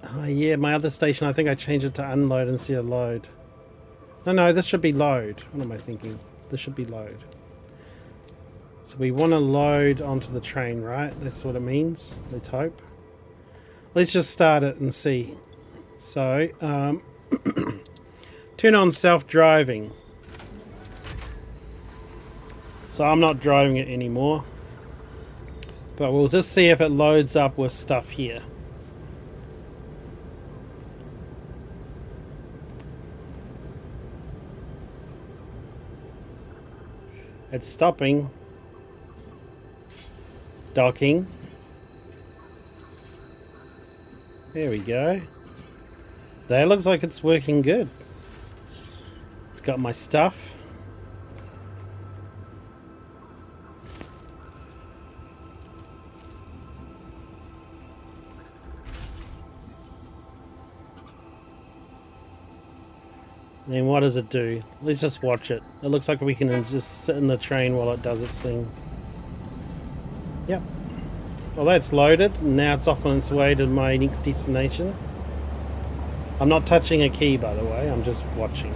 Oh yeah, my other station, I think I changed it to unload instead of load. No, this should be load. What am I thinking? This should be load. So we want to load onto the train, right? That's what it means. Let's hope. Let's just start it and see. So, turn on self-driving. So I'm not driving it anymore. But we'll just see if it loads up with stuff here. It's stopping. Docking. There we go. That looks like it's working good. It's got my stuff. Then what does it do? Let's just watch it. It looks like we can just sit in the train while it does its thing. Yep. Well, that's loaded. Now it's off on its way to my next destination. I'm not touching a key, by the way. I'm just watching.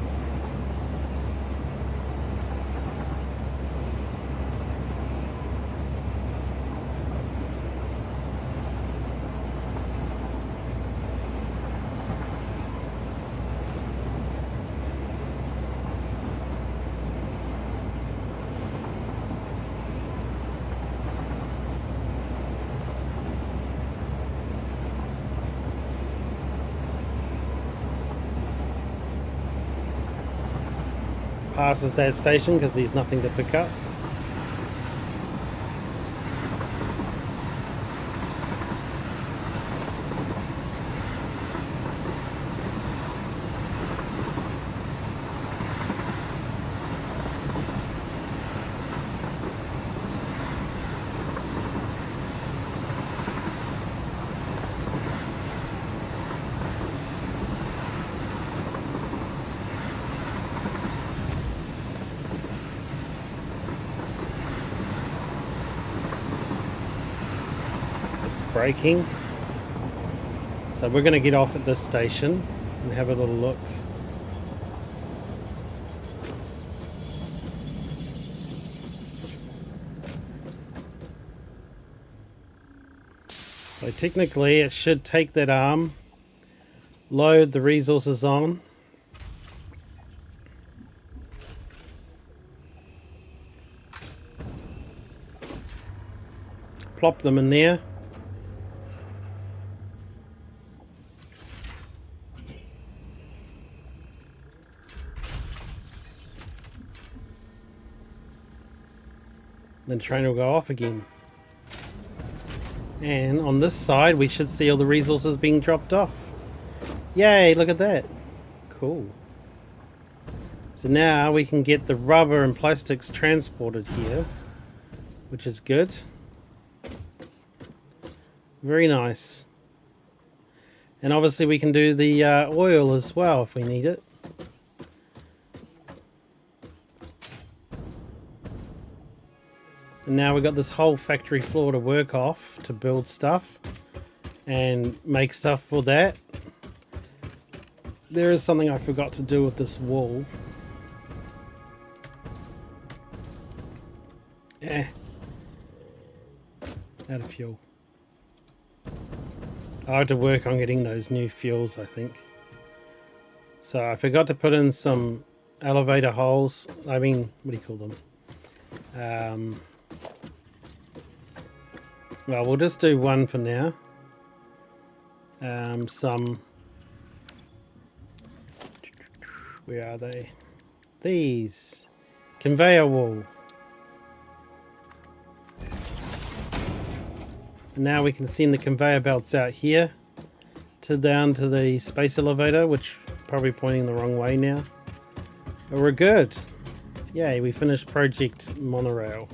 passes that station because there's nothing to pick up. Braking. So we're going to get off at this station and have a little look. So technically it should take that arm, load the resources on, plop them in there. Then the train will go off again. And on this side we should see all the resources being dropped off. Yay, look at that. Cool. So now we can get the rubber and plastics transported here, which is good. Very nice. And obviously we can do the oil as well if we need it. And now we've got this whole factory floor to work off to build stuff and make stuff for that. There is something I forgot to do with this wall. Out of fuel. I have to work on getting those new fuels, I think. So I forgot to put in some elevator holes. I mean, what do you call them? Well, we'll just do one for now. Where are they? These. Conveyor wall. And now we can send the conveyor belts out here to down to the space elevator, which probably pointing the wrong way now. But we're good. Yay, we finished Project Monorail.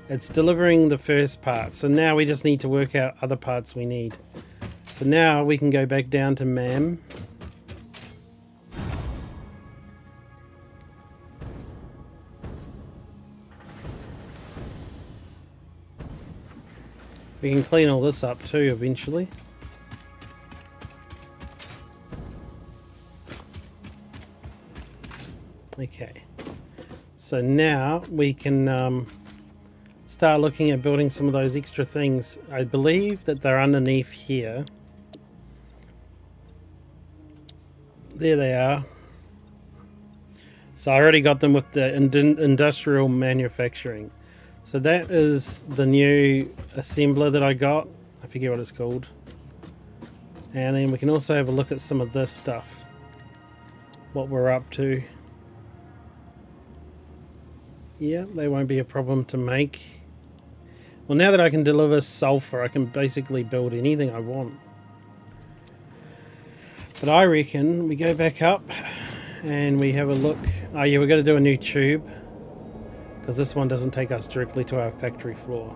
It's delivering the first part, so now we just need to work out other parts we need. So now we can go back down to MAM. We can clean all this up too eventually. Okay, so now we can start looking at building some of those extra things. I believe that they're underneath here. There they are. So I already got them with the industrial manufacturing. So that is the new assembler that I got. I forget what it's called. And then we can also have a look at some of this stuff. What we're up to. Yeah, they won't be a problem to make. Well, now that I can deliver sulfur, I can basically build anything I want. But I reckon we go back up and we have a look. Oh yeah, we're going to do a new tube, because this one doesn't take us directly to our factory floor.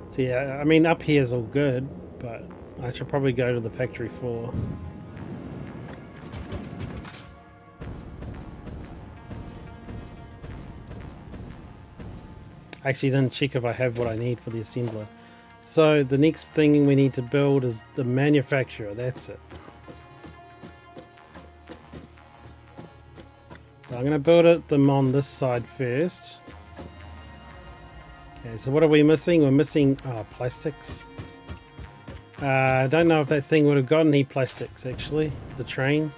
So yeah, I mean up here is all good, but I should probably go to the factory floor. I actually didn't check if I have what I need for the assembler. So the next thing we need to build is the manufacturer. That's it. So I'm going to build them on this side first. Okay, so what are we missing? We're missing plastics. I don't know if that thing would have got any plastics actually. The train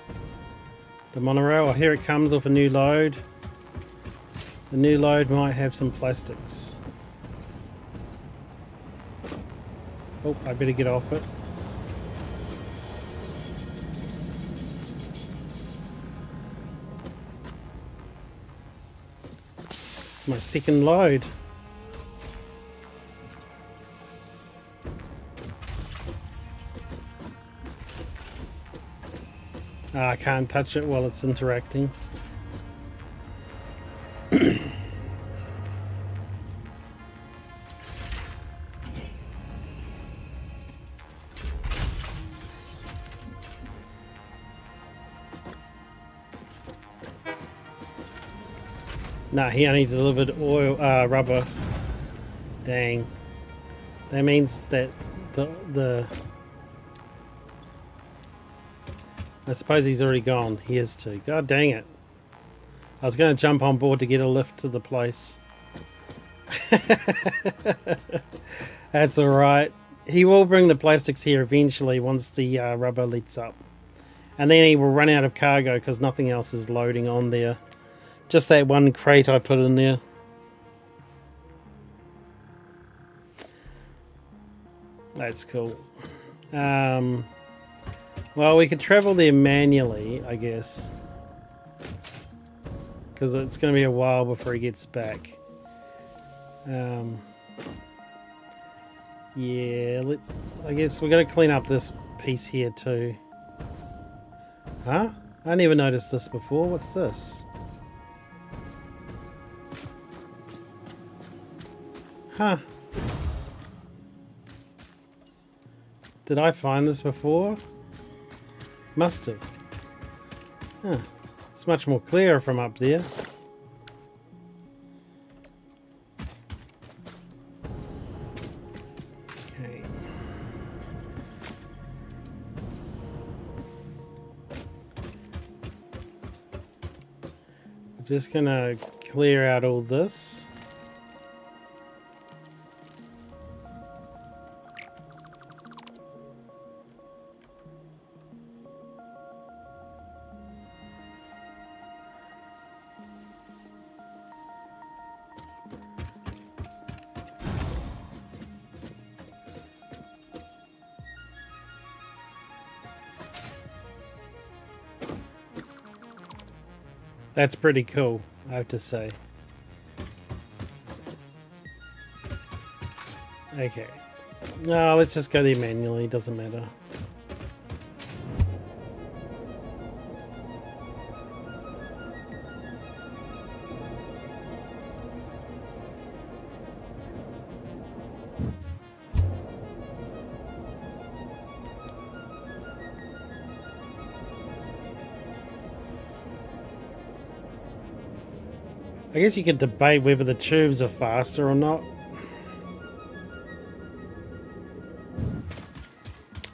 The monorail. Oh, here it comes with a new load. The new load might have some plastics. Oh, I better get off it. It's my second load. I can't touch it while it's interacting. Nah, he only delivered oil, rubber. Dang. That means that the I suppose he's already gone. He is too. God dang it. I was going to jump on board to get a lift to the place. That's alright. He will bring the plastics here eventually once the rubber lets up. And then he will run out of cargo because nothing else is loading on there. Just that one crate I put in there. That's cool. Well, we could travel there manually, I guess. Because it's going to be a while before he gets back. Yeah, I guess we're going to clean up this piece here too. Huh? I never noticed this before. What's this? Huh. Did I find this before? Must have. Huh. It's much more clear from up there. Okay. I'm just gonna clear out all this. That's pretty cool, I have to say. Okay. No, let's just go there manually, doesn't matter. I guess you could debate whether the tubes are faster or not.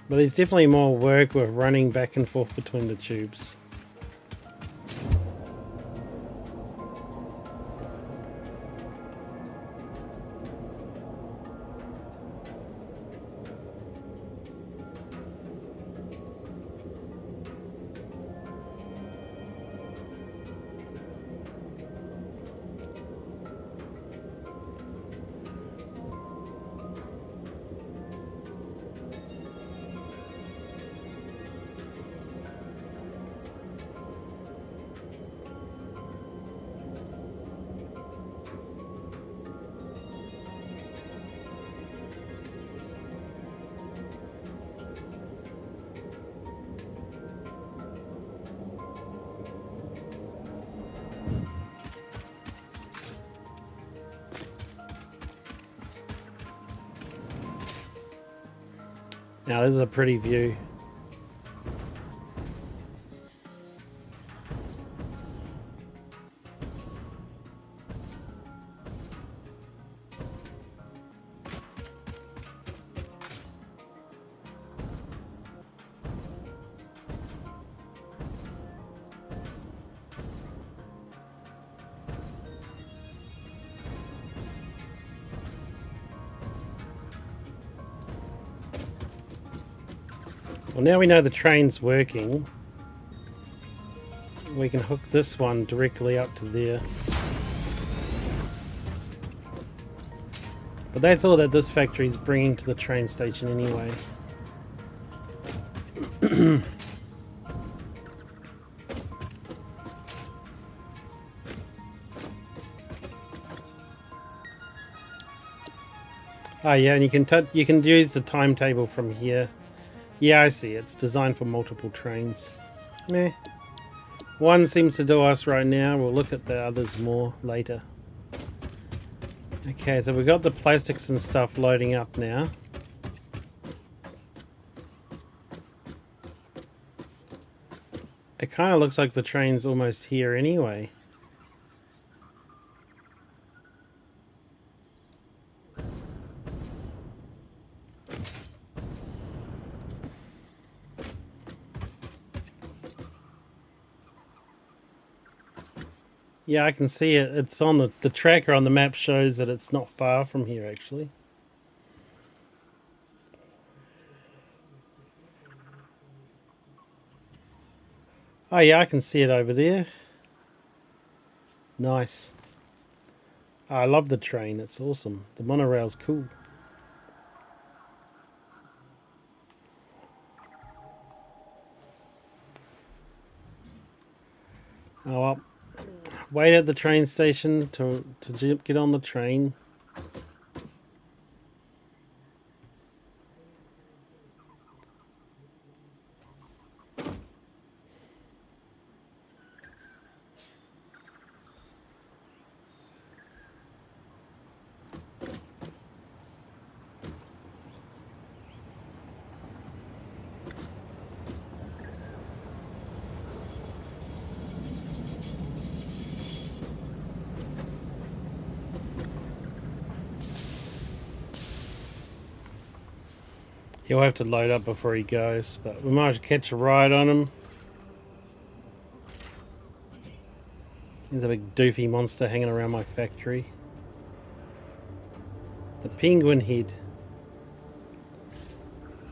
But there's definitely more work with running back and forth between the tubes. Now this is a pretty view. Well, now we know the train's working. we can hook this one directly up to there. But that's all that this factory is bringing to the train station anyway. Oh yeah, and you can use the timetable from here. Yeah, I see. It's designed for multiple trains. Meh. One seems to do us right now. We'll look at the others more later. Okay, so we've got the plastics and stuff loading up now. It kind of looks like the train's almost here anyway. Yeah, I can see it. It's on the tracker on the map shows that it's not far from here actually. Oh yeah, I can see it over there. Nice. Oh, I love the train. It's awesome. The monorail's cool. Oh well. Wait at the train station to get on the train. He'll have to load up before he goes, but we might catch a ride on him. There's a big doofy monster hanging around my factory. The penguin head.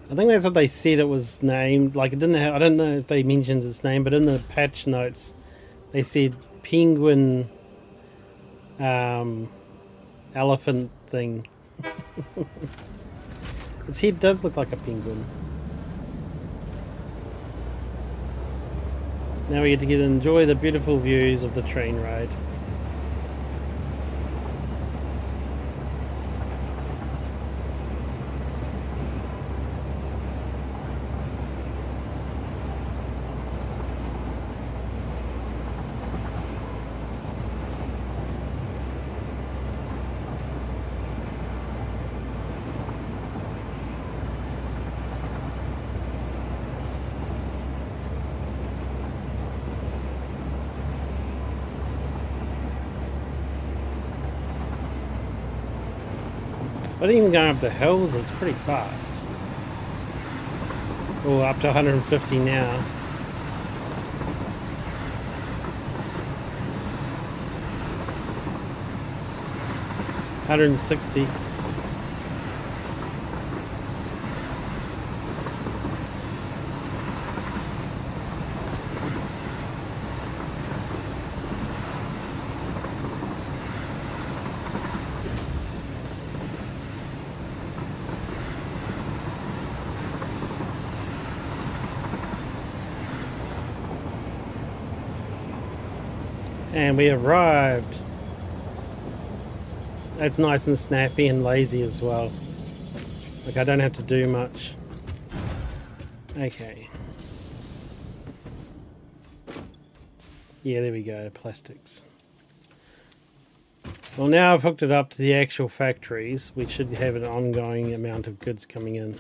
I think that's what they said it was named. Like it didn't have, I don't know if they mentioned its name, but in the patch notes they said penguin elephant thing. Its head does look like a penguin. Now we get to enjoy the beautiful views of the train ride. But even going up the hills, it's pretty fast. Oh, up to 150 now. 160. And we arrived. It's nice and snappy and lazy as well. Like I don't have to do much. Okay. Yeah, there we go, plastics. Well, now I've hooked it up to the actual factories. We should have an ongoing amount of goods coming in.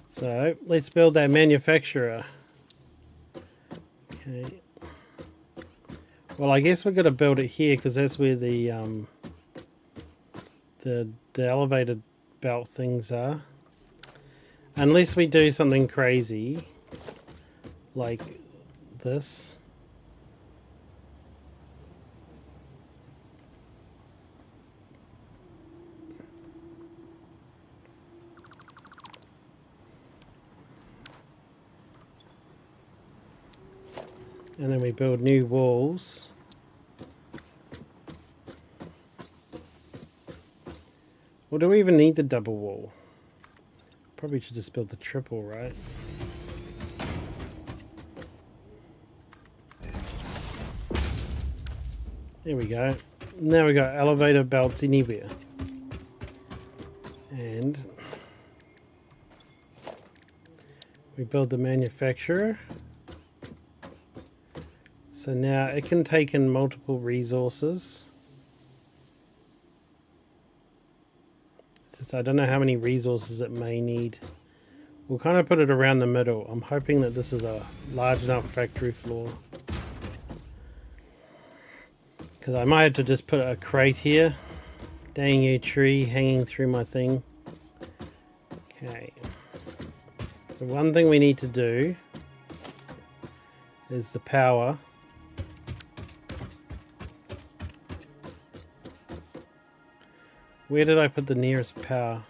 So let's build that manufacturer. Okay. Well, I guess we're going to build it here because that's where the elevated belt things are. Unless we do something crazy like this. And then we build new walls. Or do we even need the double wall? Probably should just build the triple, right? There we go. Now we got elevator belts anywhere. And we build the manufacturer. So now it can take in multiple resources. It's just, I don't know how many resources it may need. We'll kind of put it around the middle. I'm hoping that this is a large enough factory floor. Because I might have to just put a crate here. Dang you, tree hanging through my thing. Okay. So one thing we need to do is the power. Where did I put the nearest power?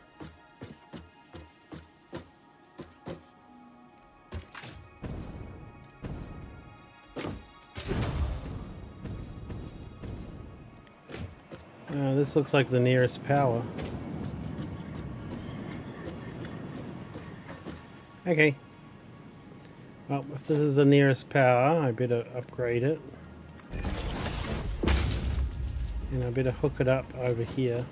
This looks like the nearest power. Okay. Well, if this is the nearest power, I better upgrade it. And I better hook it up over here.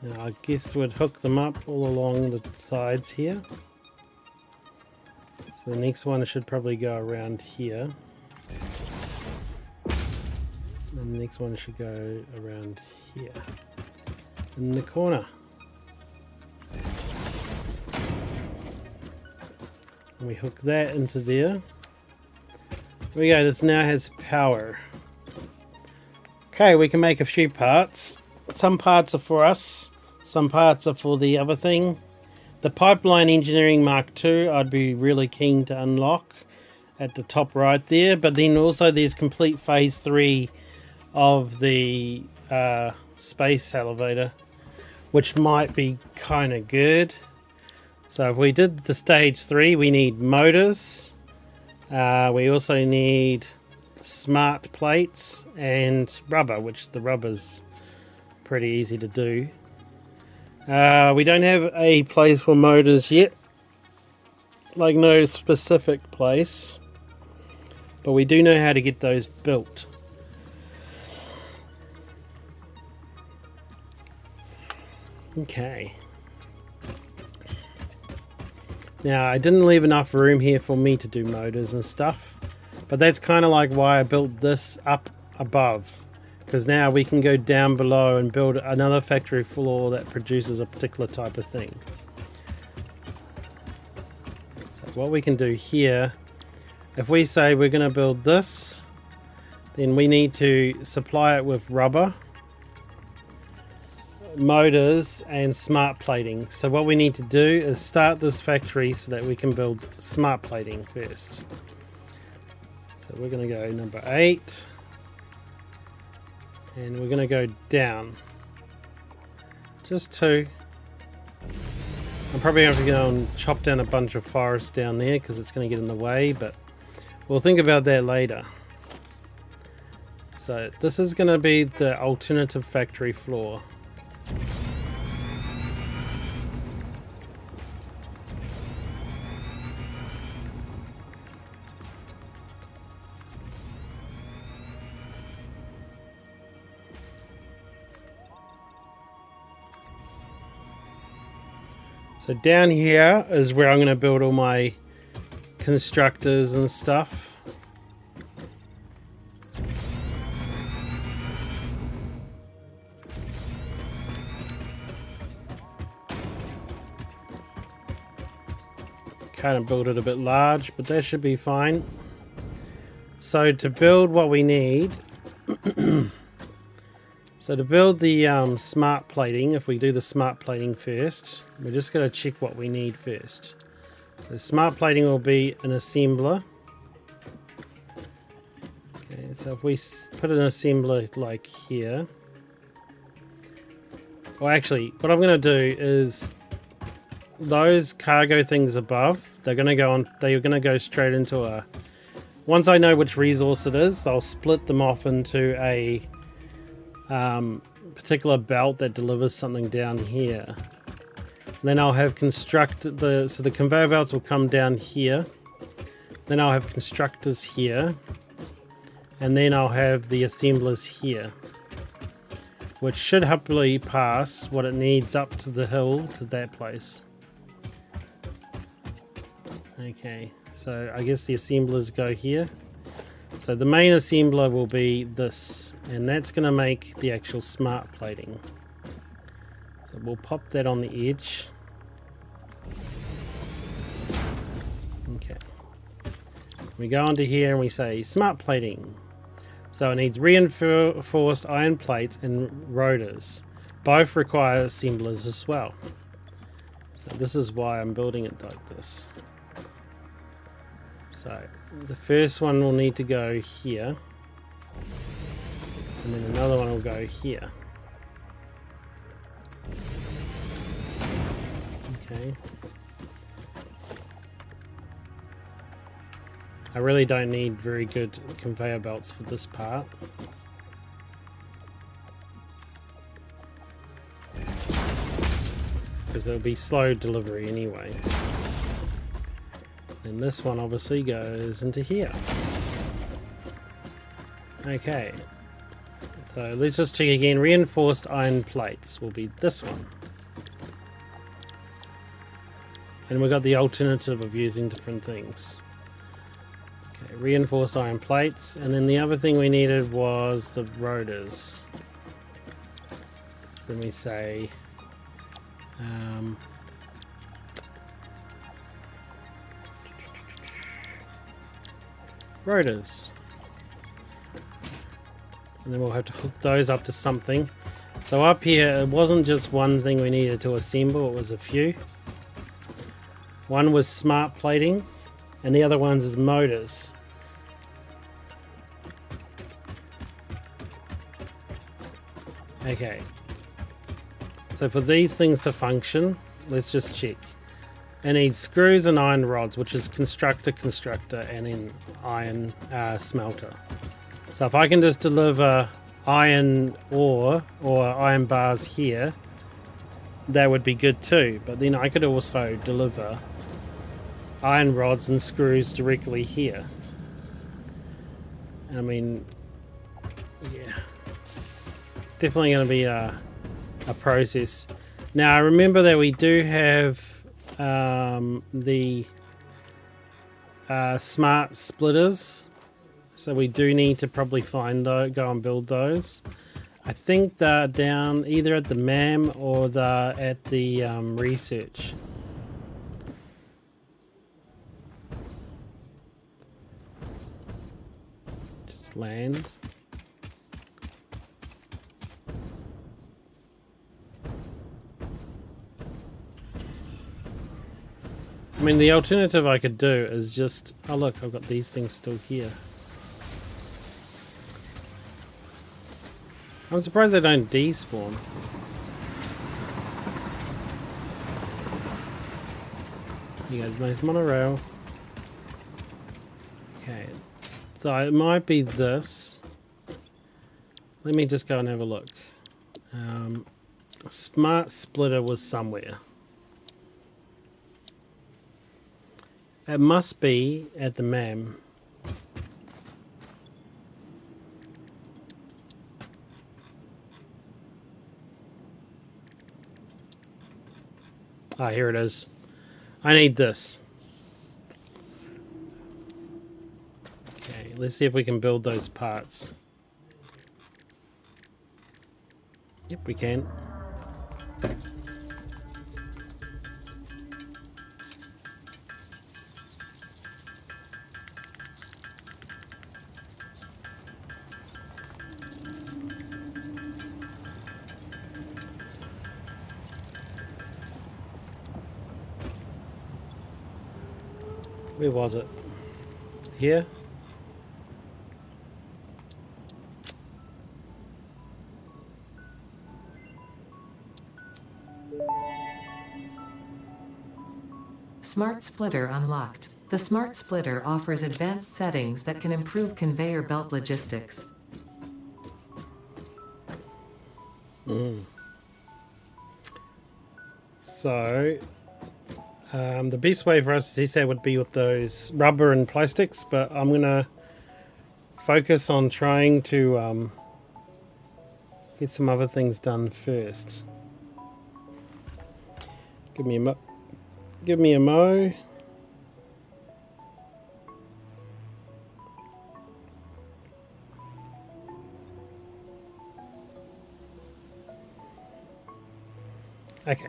Now, I guess we'd hook them up all along the sides here. So the next one should probably go around here. And the next one should go around here. In the corner. And we hook that into there. There we go, this now has power. Okay, we can make a few parts. Some parts are for us. Some parts are for the other thing. The Pipeline Engineering Mark II I'd be really keen to unlock at the top right there. But then also there's complete phase 3 of the space elevator, which might be kind of good. So if we did the stage 3, we need motors. We also need smart plates and rubber, which the rubber's pretty easy to do. We don't have a place for motors yet, like no specific place, but we do know how to get those built. Okay. Now, I didn't leave enough room here for me to do motors and stuff, but that's kind of like why I built this up above. Because now we can go down below and build another factory floor that produces a particular type of thing. So what we can do here, if we say we're going to build this, then we need to supply it with rubber, motors and smart plating. So what we need to do is start this factory so that we can build smart plating first. So we're going to go number 8. And we're going to go down. Just 2. I'm probably going to have to go and chop down a bunch of forest down there because it's going to get in the way, but we'll think about that later. So this is going to be the alternative factory floor. So down here is where I'm going to build all my constructors and stuff. Kind of build it a bit large, but that should be fine. So to build what we need, so to build the smart plating, if we do the smart plating first, we're just going to check what we need first. So smart plating will be an assembler. Okay, so if we put an assembler like here. Well, actually, what I'm going to do is those cargo things above, they're going to go on. They're going to go straight into a. Once I know which resource it is, they'll split them off into a particular belt that delivers something down here. Then I'll have so the conveyor belts will come down here. Then I'll have constructors here. And then I'll have the assemblers here. Which should happily pass what it needs up to the hill to that place. Okay, so I guess the assemblers go here. So the main assembler will be this. And that's going to make the actual smart plating. So we'll pop that on the edge. Okay. We go onto here and we say smart plating. So it needs reinforced iron plates and rotors. Both require assemblers as well. So this is why I'm building it like this. So the first one will need to go here. And then another one will go here. Okay. I really don't need very good conveyor belts for this part. Because it'll be slow delivery anyway. And this one obviously goes into here. Okay. So let's just check again. Reinforced iron plates will be this one. And we've got the alternative of using different things. Okay, reinforced iron plates, and then the other thing we needed was the rotors. So then we say rotors, and then we'll have to hook those up to something. So up here it wasn't just one thing we needed to assemble, it was a few. One was smart plating, and the other ones is motors. Okay. So for these things to function, let's just check. It needs screws and iron rods, which is constructor, and then iron smelter. So if I can just deliver iron ore or iron bars here, that would be good too. But then I could also deliver iron rods and screws directly here. I mean, yeah, definitely going to be a process. Now I remember that we do have the smart splitters, so we do need to probably find those, go and build those. I think they're down either at the MAM or at the research. Just land. I mean, the alternative I could do is just... Oh look, I've got these things still here. I'm surprised they don't despawn. You guys make monorail. Okay, so it might be this. Let me just go and have a look. Smart splitter was somewhere. It must be at the MAM. Ah, here it is. I need this. Okay, let's see if we can build those parts. Yep, we can. Where was it? Here? Smart Splitter unlocked. The Smart Splitter offers advanced settings that can improve conveyor belt logistics. So, the best way for us to test that would be with those rubber and plastics, but I'm going to focus on trying to get some other things done first. Give me a mo. Okay.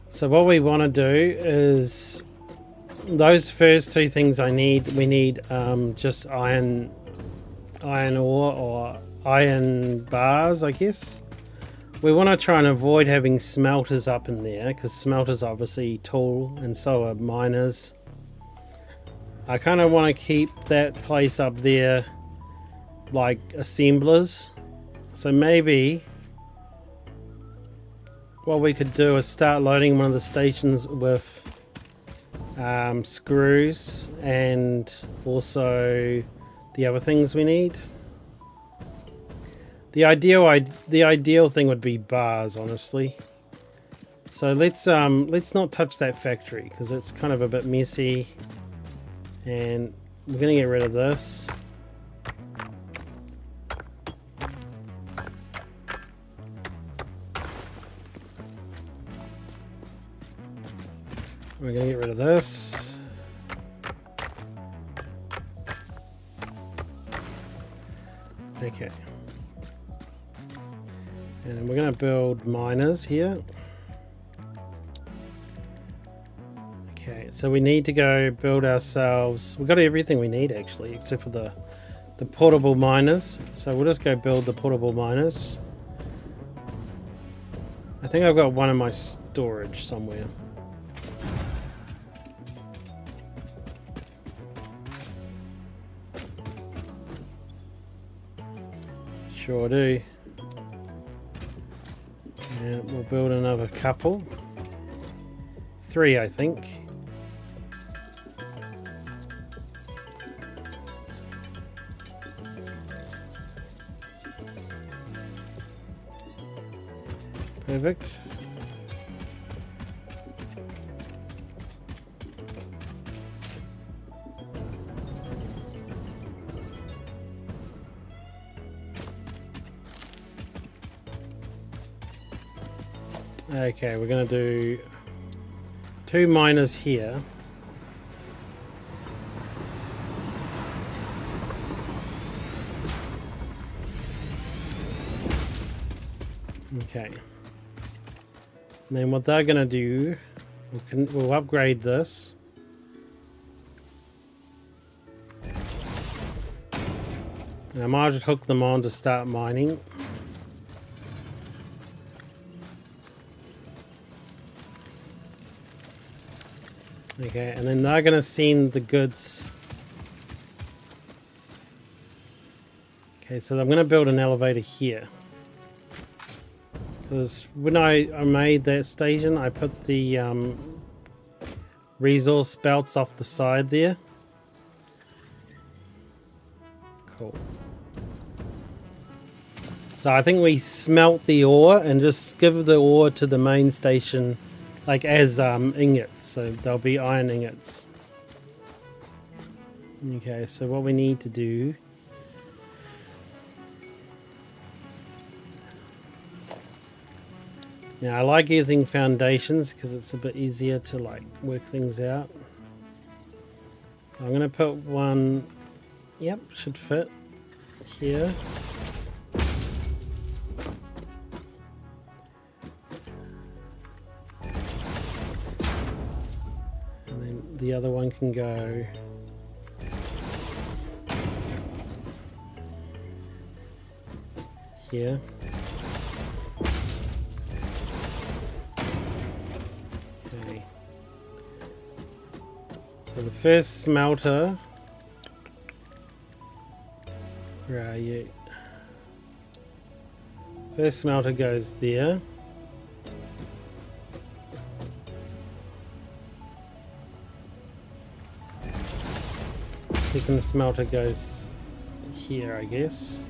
So what we want to do is those first two things we need just iron ore or iron bars, I guess. We want to try and avoid having smelters up in there because smelters are obviously tall and so are miners. I kind of want to keep that place up there like assemblers. So maybe what we could do is start loading one of the stations with screws and also the other things we need. The ideal thing would be bars, honestly. So let's not touch that factory because it's kind of a bit messy, and we're gonna get rid of this. We're going to get rid of this. Okay. And we're going to build miners here. Okay, so we need to go build ourselves. We've got everything we need actually, except for the portable miners. So we'll just go build the portable miners. I think I've got one in my storage somewhere. Sure do. And we'll build another couple. 3, I think. Perfect. Okay, we're going to do 2 miners here. Okay. And then what they're going to do, we'll upgrade this. And I might just hook them on to start mining. Okay, and then they're going to send the goods. Okay, so I'm going to build an elevator here. Because when I made that station, I put the resource belts off the side there. Cool. So I think we smelt the ore and just give the ore to the main station like as ingots, so there'll be iron ingots. Okay, so what we need to do now, I like using foundations because it's a bit easier to like work things out. I'm gonna put one, yep, should fit here. The other one can go here. Okay. So the first smelter. Where are you? First smelter goes there. Second smelter goes here, I guess.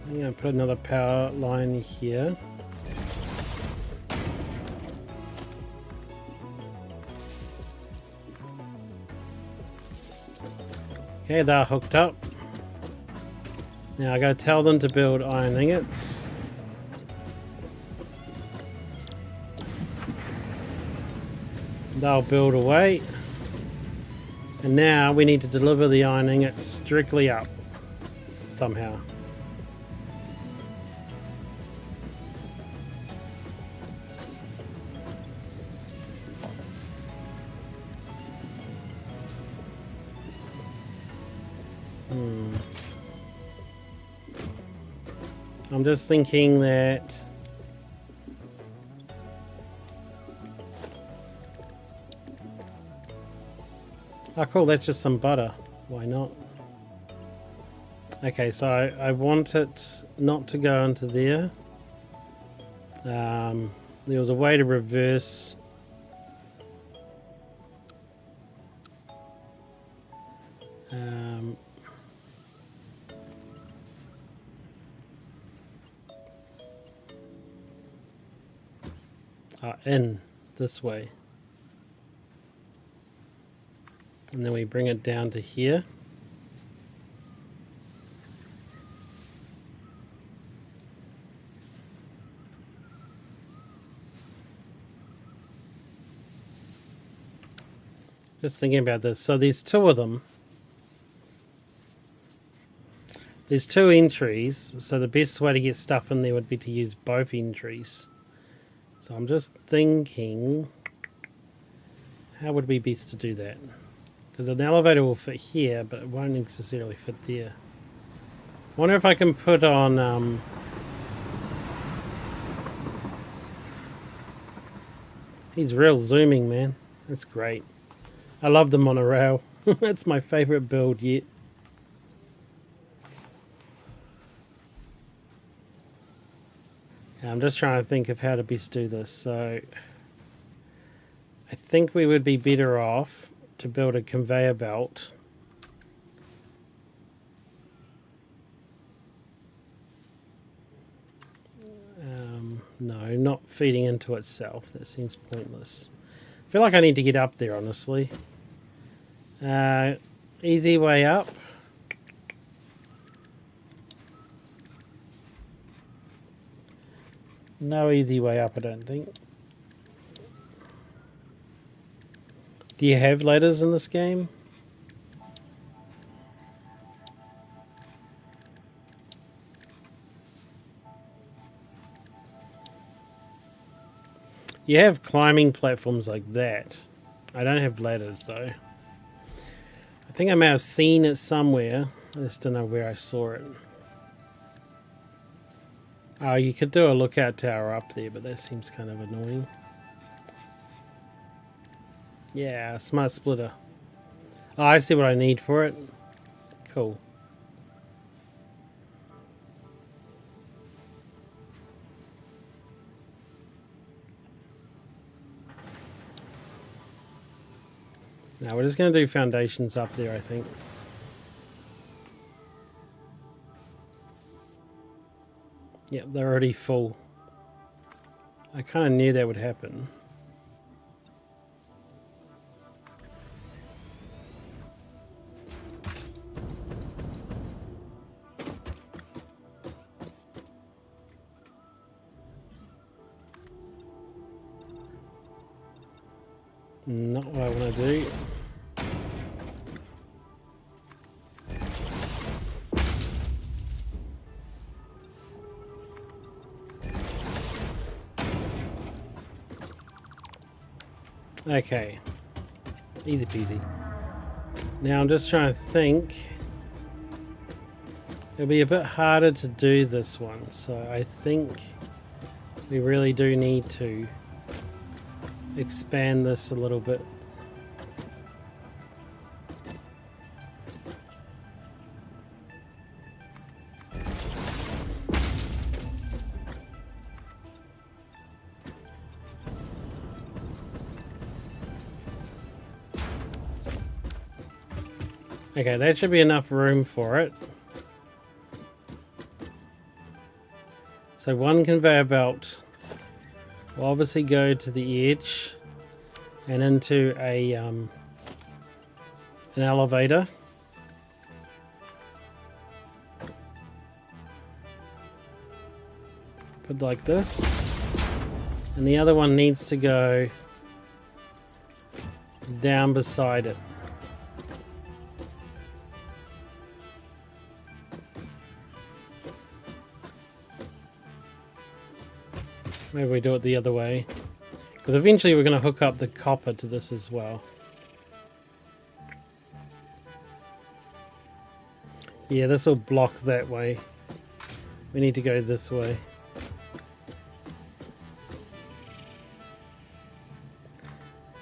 I'm going to put another power line here. Okay, they're hooked up. Now I gotta tell them to build iron ingots. They'll build away. And now we need to deliver the iron ingots strictly up somehow. I'm just thinking that oh cool, that's just some butter. Why not? Okay, so I want it not to go into there. There was a way to reverse in this way, and then we bring it down to here. Just thinking about this. So there's two of them. There's two entries, so the best way to get stuff in there would be to use both entries. So I'm just thinking, how would be best to do that? Because an elevator will fit here, but it won't necessarily fit there. I wonder if I can put on... He's real zooming, man. That's great. I love the monorail. That's my favourite build yet. I'm just trying to think of how to best do this. So I think we would be better off to build a conveyor belt. No, not feeding into itself. That seems pointless. I feel like I need to get up there, honestly. Easy way up. No easy way up, I don't think. Do you have ladders in this game? You have climbing platforms like that. I don't have ladders though. I think I may have seen it somewhere. I just don't know where I saw it. Oh, you could do a lookout tower up there, but that seems kind of annoying. Yeah, smart splitter. Oh, I see what I need for it. Cool. Now we're just going to do foundations up there, I think. Yep, they're already full. I kind of knew that would happen. Not what I want to do. Okay. Easy peasy. Now I'm just trying to think. It'll be a bit harder to do this one, so I think we really do need to expand this a little bit. Okay, that should be enough room for it. So one conveyor belt will obviously go to the edge and into an elevator. Put like this. And the other one needs to go down beside it. Maybe we do it the other way. Because eventually we're going to hook up the copper to this as well. Yeah, this will block that way. We need to go this way.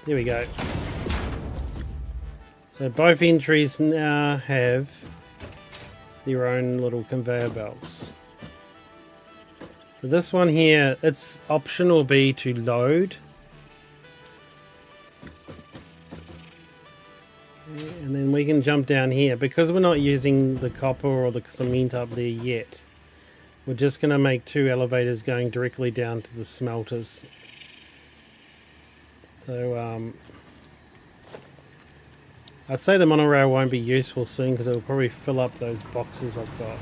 There we go. So both entries now have their own little conveyor belts. So this one here, its option will be to load. Okay, and then we can jump down here. Because we're not using the copper or the cement up there yet, we're just going to make 2 elevators going directly down to the smelters. So I'd say the monorail won't be useful soon because it will probably fill up those boxes I've got.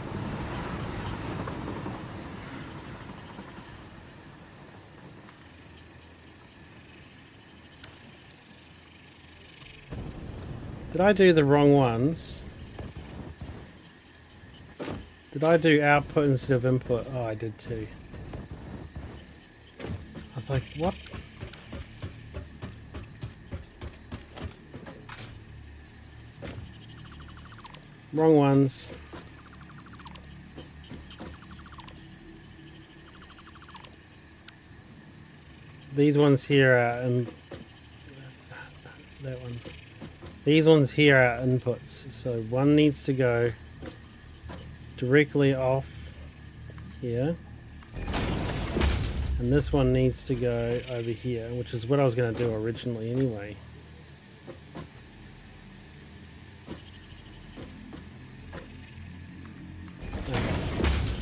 Did I do the wrong ones? Did I do output instead of input? Oh, I did too. I was like, what? Wrong ones. These ones here are that one. These ones here are inputs, so one needs to go directly off here, and this one needs to go over here, which is what I was going to do originally anyway.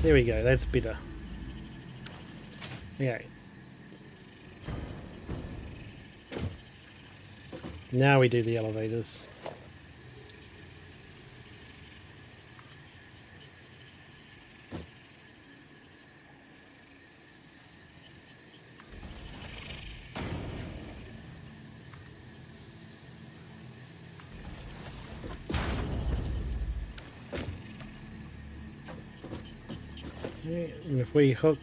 There we go, that's better. Okay. Now we do the elevators. Okay, and if we hook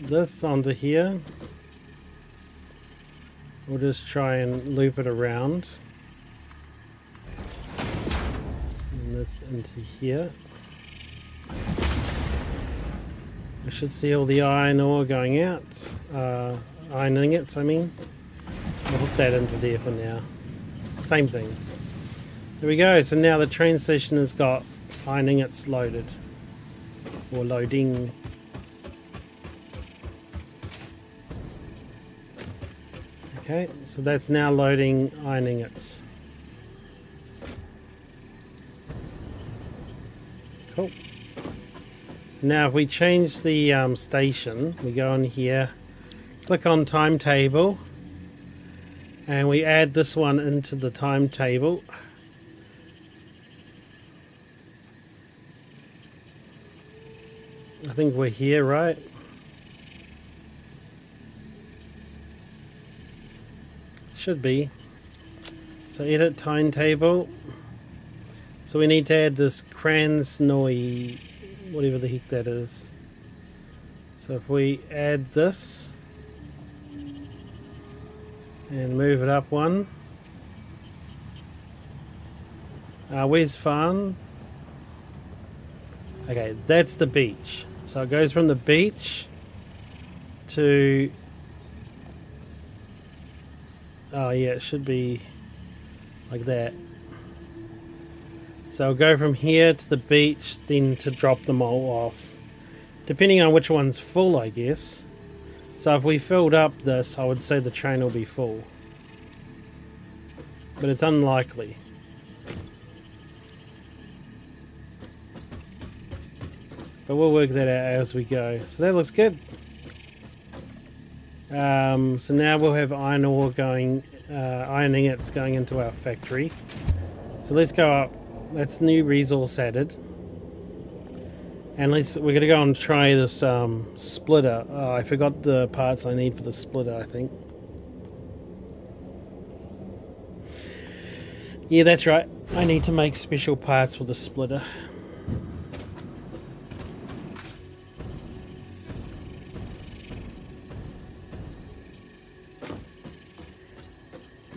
this onto here, we'll just try and loop it around, and this into here. I should see all the iron ore going out, iron ingots I mean. I'll hook that into there for now. Same thing. There we go, so now the train station has got iron ingots loaded, or loading. Okay, so that's now loading iron ingots. Cool. Now if we change the station, we go on here, click on timetable, and we add this one into the timetable. I think we're here, right? Should be. So edit timetable. So we need to add this Kransnoy, whatever the heck that is. So if we add this and move it up one. Where's farm? Okay, that's the beach. So it goes from the beach to... Oh yeah, it should be like that. So I'll go from here to the beach, then to drop them all off. Depending on which one's full, I guess. So if we filled up this, I would say the train will be full. But it's unlikely. But we'll work that out as we go. So that looks good. So now we'll have iron ore going, iron ingots going into our factory. So let's go up. That's new resource added. And we're going to go and try this splitter. Oh, I forgot the parts I need for the splitter, I think. Yeah, that's right. I need to make special parts for the splitter.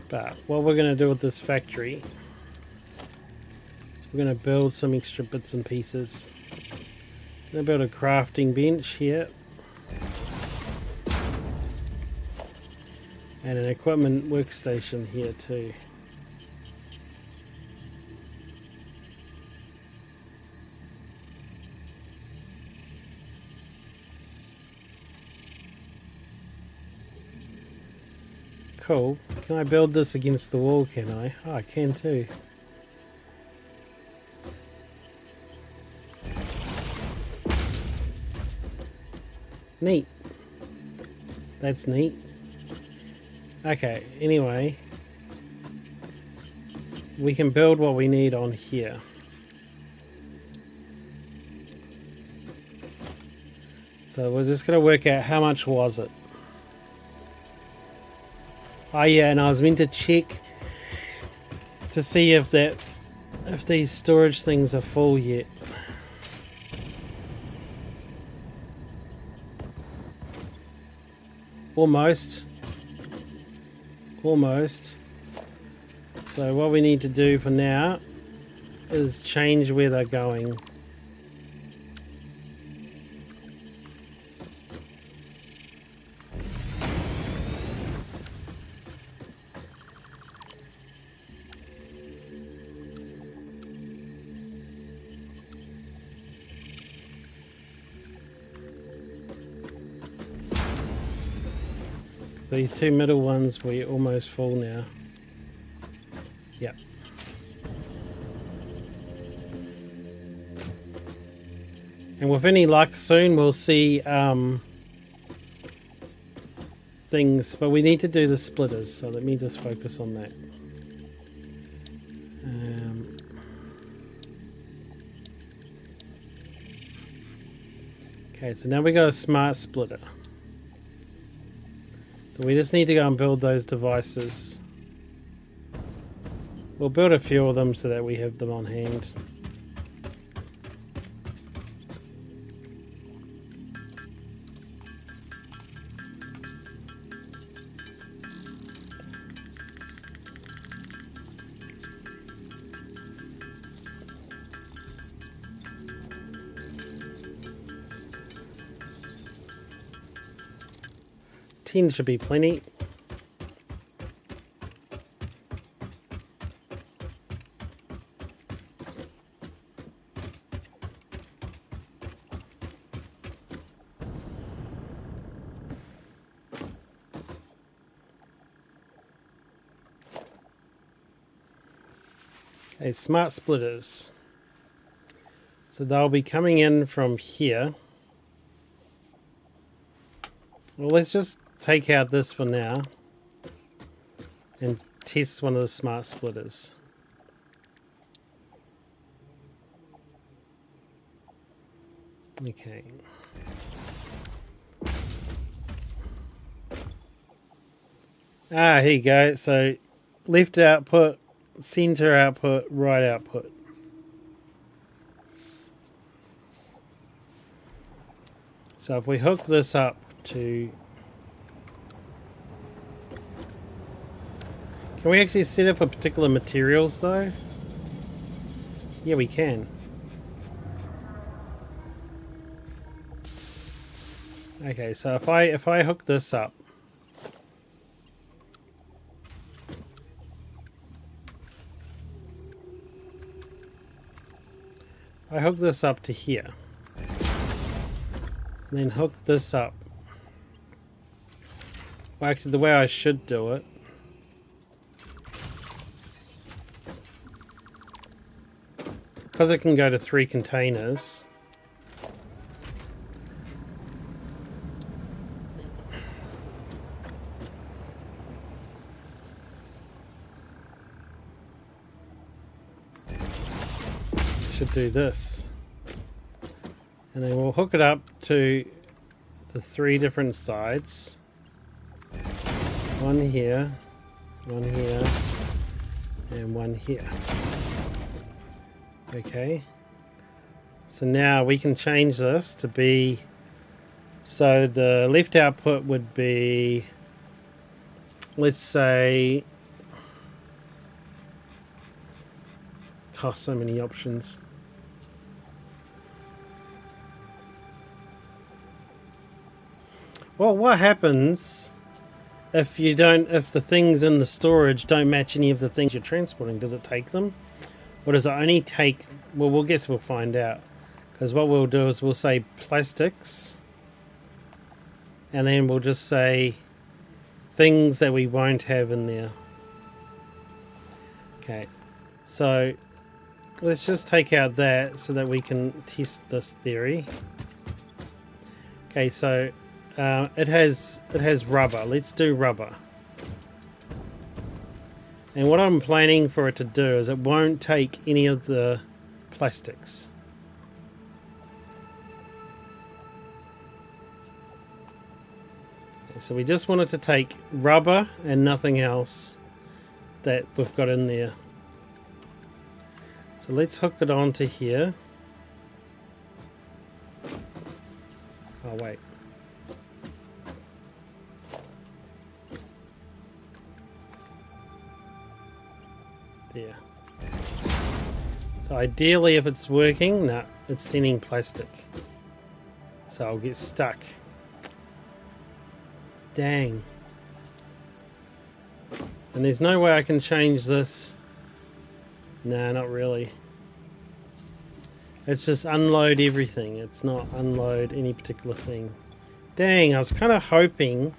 But what we're going to do with this factory is we're going to build some extra bits and pieces. I'm going to build a crafting bench here. And an equipment workstation here too. Cool. Can I build this against the wall, can I? Oh, I can too. Neat. That's neat. Okay, anyway. We can build what we need on here. So we're just going to work out how much was it. Oh yeah, and I was meant to check to see if these storage things are full yet. Almost. Almost. So what we need to do for now is change where they're going. These two middle ones, we're almost full now. Yep. And with any luck soon we'll see things, but we need to do the splitters, so let me just focus on that. Okay, so now we got a smart splitter. So we just need to go and build those devices. We'll build a few of them so that we have them on hand. Tin should be plenty. Okay, smart splitters. So they'll be coming in from here. Well, let's just take out this for now and test one of the smart splitters. Okay. Ah, here you go. So left output, center output, right output. So if we hook this up to... Can we actually set it for particular materials though? Yeah, we can. Okay, so if I hook this up, I hook this up to here, and then hook this up. Well, actually, the way I should do it, because it can go to 3 containers. Should do this, and then we'll hook it up to the 3 different sides. One here, and one here. Okay, so now we can change this to be, so the left output would be, let's say, oh, so many options. Well, what happens if the things in the storage don't match any of the things you're transporting? Does it take them? Or does it only take, well, we'll find out. Because what we'll do is we'll say plastics, and then we'll just say things that we won't have in there. Okay, so let's just take out that so that we can test this theory. Okay, so it has rubber. Let's do rubber. And what I'm planning for it to do is it won't take any of the plastics. Okay, so we just want it to take rubber and nothing else that we've got in there. So let's hook it onto here. Oh wait. There. So ideally, if it's working, no, it's sending plastic. So I'll get stuck. Dang. And there's no way I can change this. Nah, not really. It's just unload everything. It's not unload any particular thing. Dang, I was kind of hoping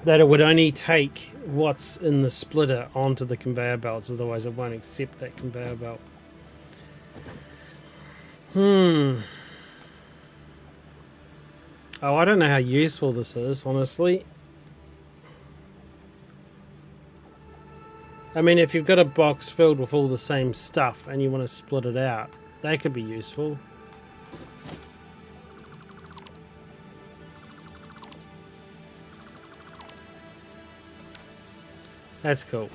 that it would only take what's in the splitter onto the conveyor belts, otherwise it won't accept that conveyor belt. Oh, I don't know how useful this is, honestly. I mean, if you've got a box filled with all the same stuff and you want to split it out, that could be useful. That's cool.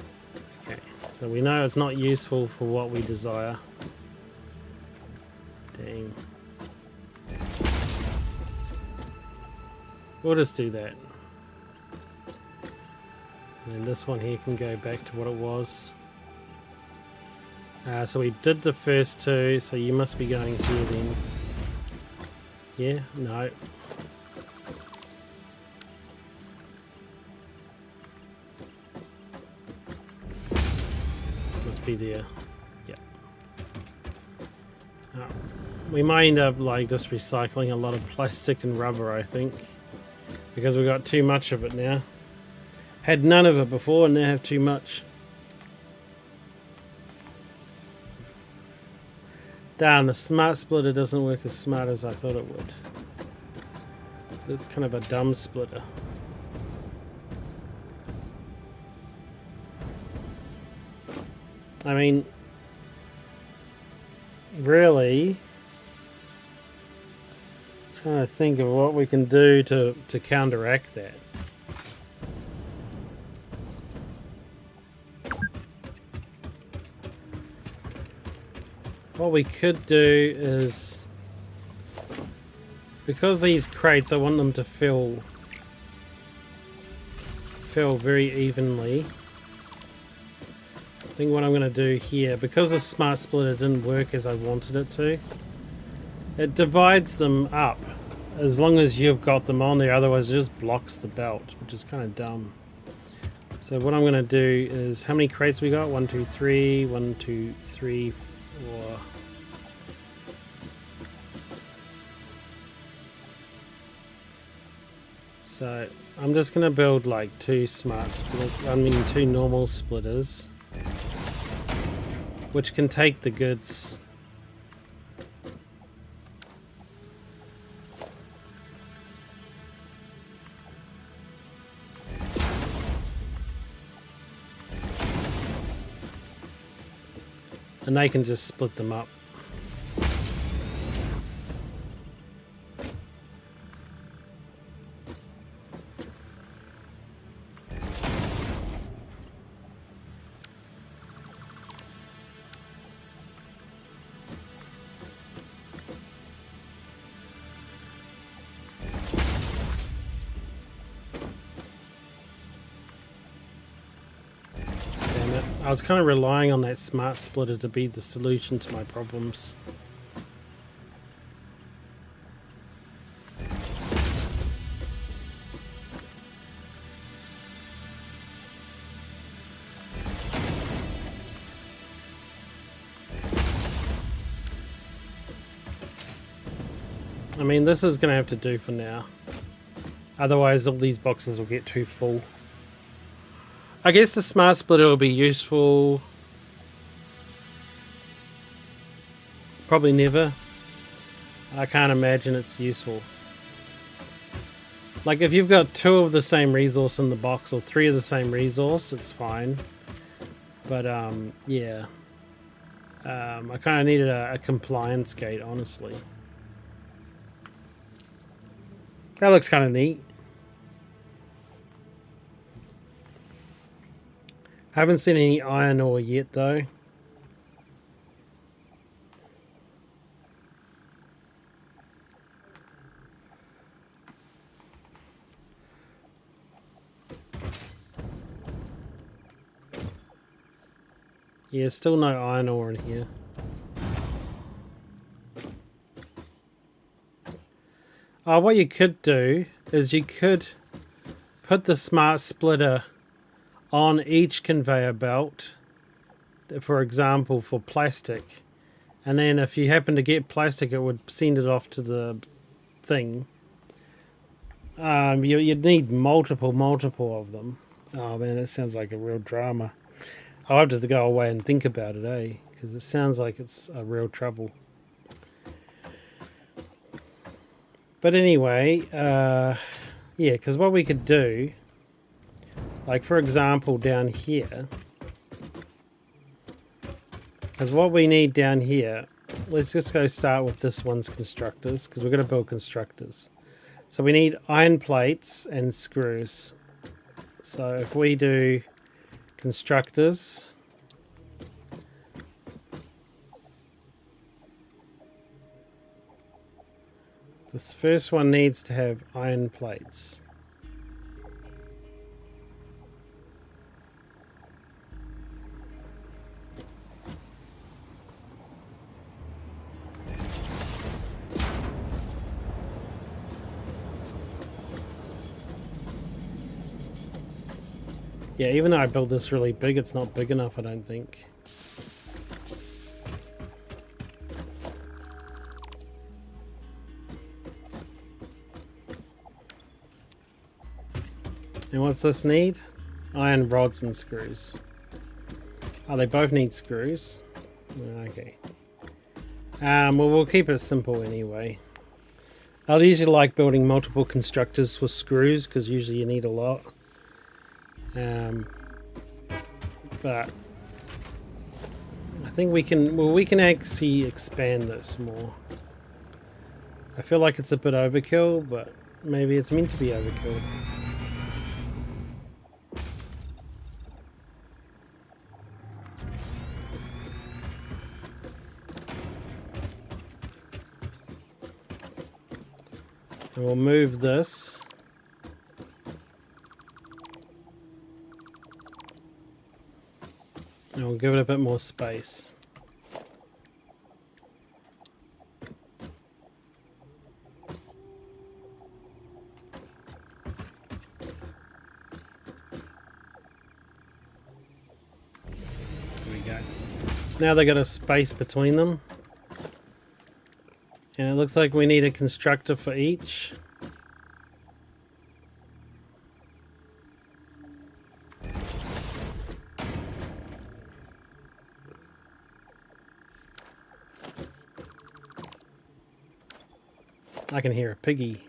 Okay, so we know it's not useful for what we desire. Dang. We'll just do that. And then this one here can go back to what it was. So we did the first 2, so you must be going here then. Yeah? No. Must be there. Yeah. We might end up like just recycling a lot of plastic and rubber, I think. Because we've got too much of it now. Had none of it before and now have too much. Damn, the smart splitter doesn't work as smart as I thought it would. It's kind of a dumb splitter. I mean, really, trying to think of what we can do to counteract that. What we could do is because these crates, I want them to fill very evenly. I think what I'm going to do here, because the smart splitter didn't work as I wanted it to, it divides them up as long as you've got them on there, otherwise it just blocks the belt, which is kind of dumb. So what I'm going to do is, how many crates we got? 1, 2, 3, 1, 2, 3, 4. So I'm just going to build like 2 smart splitters, I mean 2 normal splitters, which can take the goods. And they can just split them up. I was kind of relying on that smart splitter to be the solution to my problems. I mean, this is going to have to do for now. Otherwise, all these boxes will get too full. I guess the smart splitter will be useful. Probably never. I can't imagine it's useful. Like if you've got 2 of the same resource in the box or 3 of the same resource, it's fine. But yeah. I kind of needed a compliance gate, honestly. That looks kind of neat. Haven't seen any iron ore yet though. Yeah, still no iron ore in here. What you could do is you could put the smart splitter on each conveyor belt, for example, for plastic, and then if you happen to get plastic, it would send it off to the thing. You'd need multiple of them. Oh man, that sounds like a real drama. I'll have to go away and think about it, eh? Because it sounds like it's a real trouble. But anyway, yeah, because what we could do, like for example down here, because what we need down here, let's just go start with this one's constructors, because we're going to build constructors. So we need iron plates and screws. So if we do constructors, this first one needs to have iron plates. Yeah, even though I built this really big, it's not big enough, I don't think. And what's this need? Iron rods and screws. Oh, they both need screws. Okay. Well, we'll keep it simple anyway. I usually like building multiple constructors for screws, because usually you need a lot. But I think we can actually expand this more. I feel like it's a bit overkill, but maybe it's meant to be overkill. And we'll move this. And we'll give it a bit more space. There we go. Now they got a space between them. And it looks like we need a constructor for each. I can hear a piggy.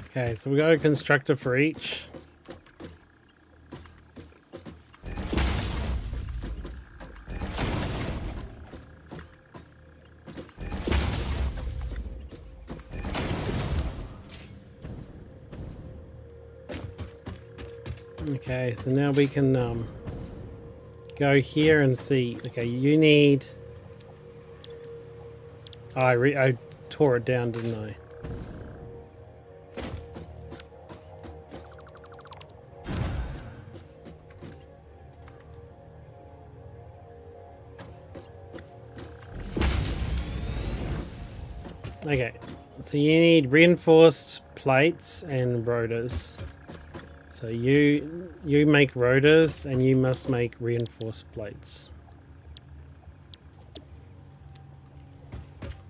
Okay, so we got a constructor for each. Okay, so now we can go here and see. Okay, you need. Oh, I tore it down, didn't I? Okay, so you need reinforced plates and rotors. So you make rotors and you must make reinforced plates.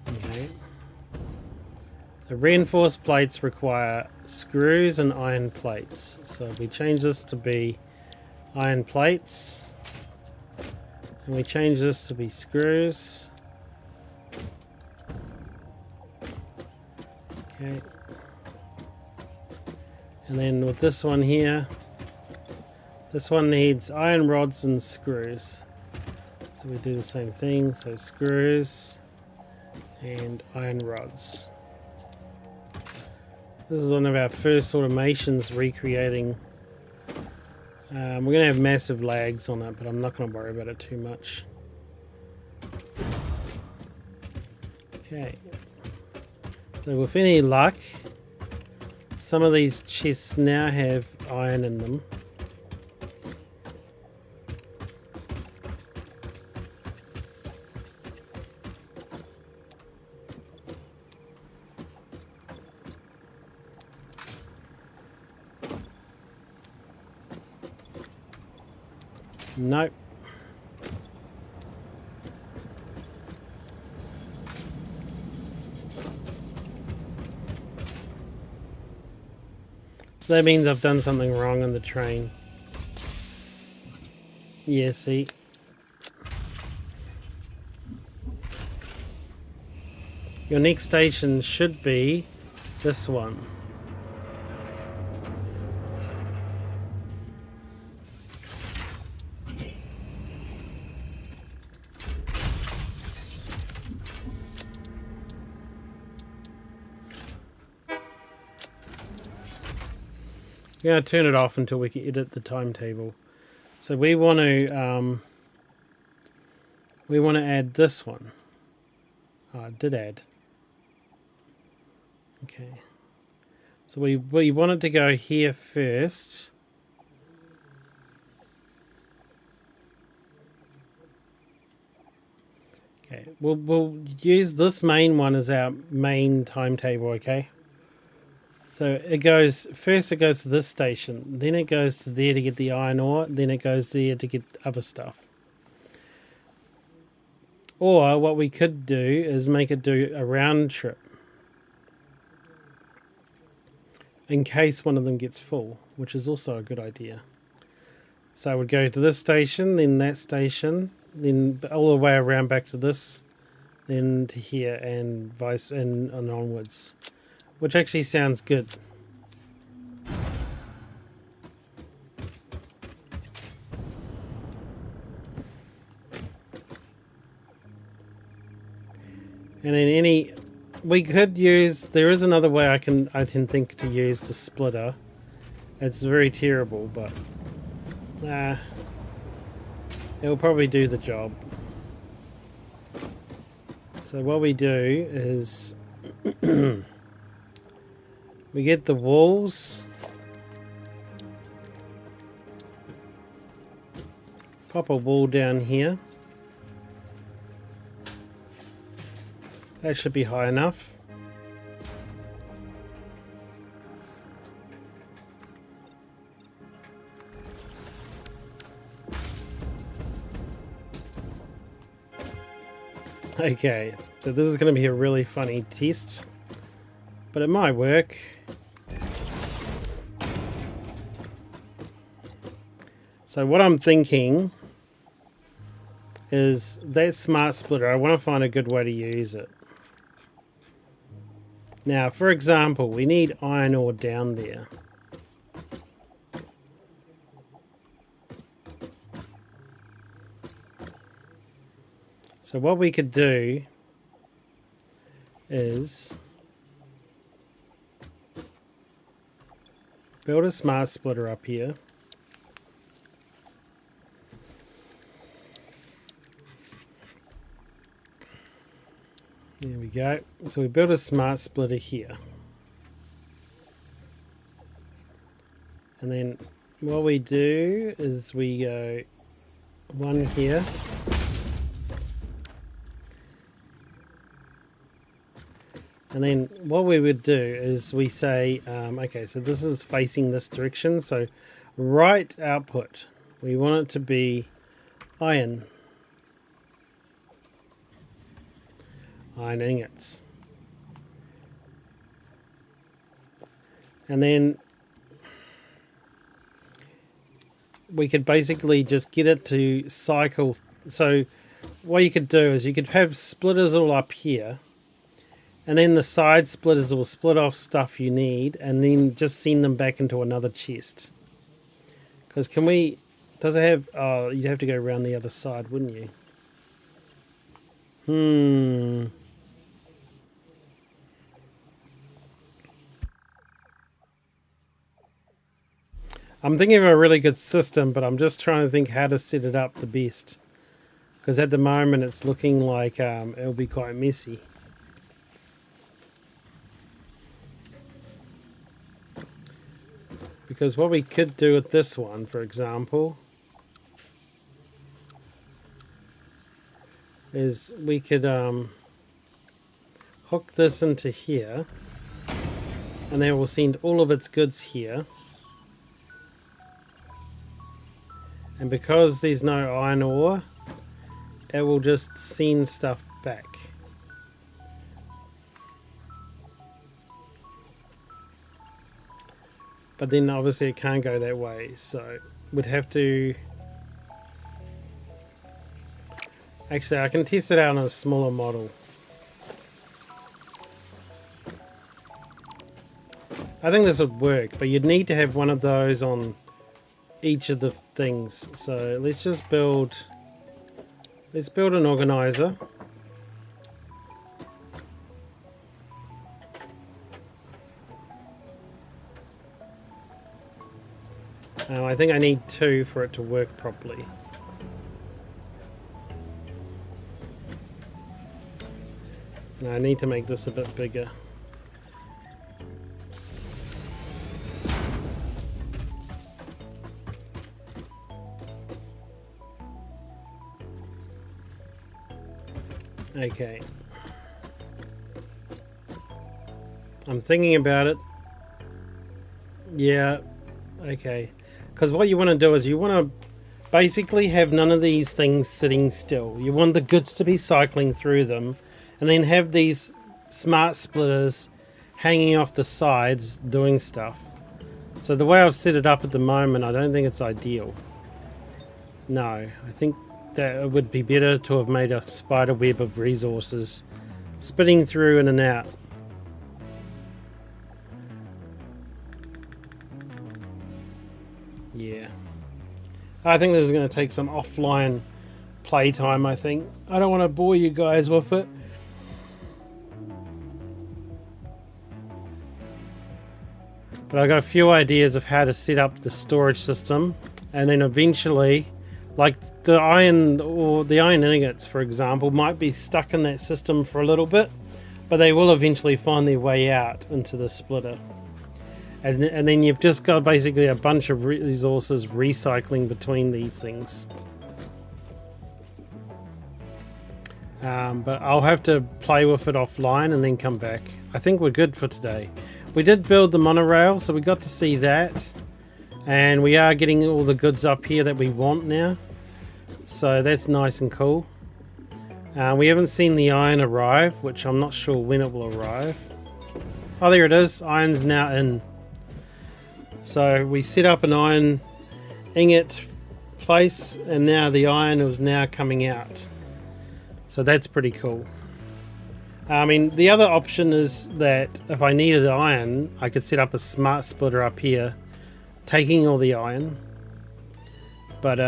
Okay. So reinforced plates require screws and iron plates. So we change this to be iron plates. And we change this to be screws. Okay. And then with this one here, this one needs iron rods and screws. So we do the same thing. So screws and iron rods. This is one of our first automations recreating. We're going to have massive lags on it, but I'm not going to worry about it too much. Okay. So with any luck, some of these chests now have iron in them. Nope. So that means I've done something wrong on the train. Yeah, see? Your next station should be this one. We're going to turn it off until we can edit the timetable. So we want to add this one. Oh, I did add. Okay. So we want it to go here first. Okay. We'll use this main one as our main timetable. Okay. So it goes first. It goes to this station, then it goes to there to get the iron ore, then it goes there to get other stuff. Or what we could do is make it do a round trip in case one of them gets full, which is also a good idea. So I would go to this station, then that station, then all the way around back to this then to here, and vice and onwards, which actually sounds good. And then we could use, there is another way I can think to use the splitter. It's very terrible, but it'll probably do the job. So what we do is we get the walls, pop a wall down here. That should be high enough. Okay, so this is going to be a really funny test, but it might work. So what I'm thinking is that smart splitter, I want to find a good way to use it. Now, for example, we need iron ore down there. So what we could do is build a smart splitter up here. There we go. So we build a smart splitter here. And then what we do is we go one here. And then what we would do is we say, okay, so this is facing this direction. So right output, we want it to be iron ingots. And then we could basically just get it to cycle. So what you could do is you could have splitters all up here, and then the side splitters will split off stuff you need, and then just send them back into another chest. Because does it have, oh, you'd have to go around the other side, wouldn't you? I'm thinking of a really good system, but I'm just trying to think how to set it up the best. Because at the moment it's looking like it'll be quite messy. Because what we could do with this one, for example, is we could hook this into here, and then we'll send all of its goods here. And because there's no iron ore, it will just send stuff back. But then obviously it can't go that way, so we'd have to... Actually, I can test it out on a smaller model. I think this would work, but you'd need to have one of those on each of the things. So let's just build... Let's build an organizer. I think I need 2 for it to work properly. Now I need to make this a bit bigger. Okay. I'm thinking about it. Yeah, okay. Because what you want to do is you want to basically have none of these things sitting still. You want the goods to be cycling through them, and then have these smart splitters hanging off the sides doing stuff. So the way I've set it up at the moment, I don't think it's ideal. No, I think that it would be better to have made a spider web of resources spinning through in and out. Yeah. I think this is going to take some offline playtime, I think. I don't want to bore you guys with it. But I got a few ideas of how to set up the storage system, and then eventually, like the iron or the iron ingots, for example, might be stuck in that system for a little bit, but they will eventually find their way out into the splitter. And then you've just got basically a bunch of resources recycling between these things. But I'll have to play with it offline and then come back. I think we're good for today. We did build the monorail, so we got to see that. And we are getting all the goods up here that we want now. So that's nice and cool. We haven't seen the iron arrive, which I'm not sure when it will arrive. Oh, there it is. Iron's now in. So we set up an iron ingot place, and now the iron is now coming out. So that's pretty cool. I mean, the other option is that if I needed iron, I could set up a smart splitter up here, taking all the iron. But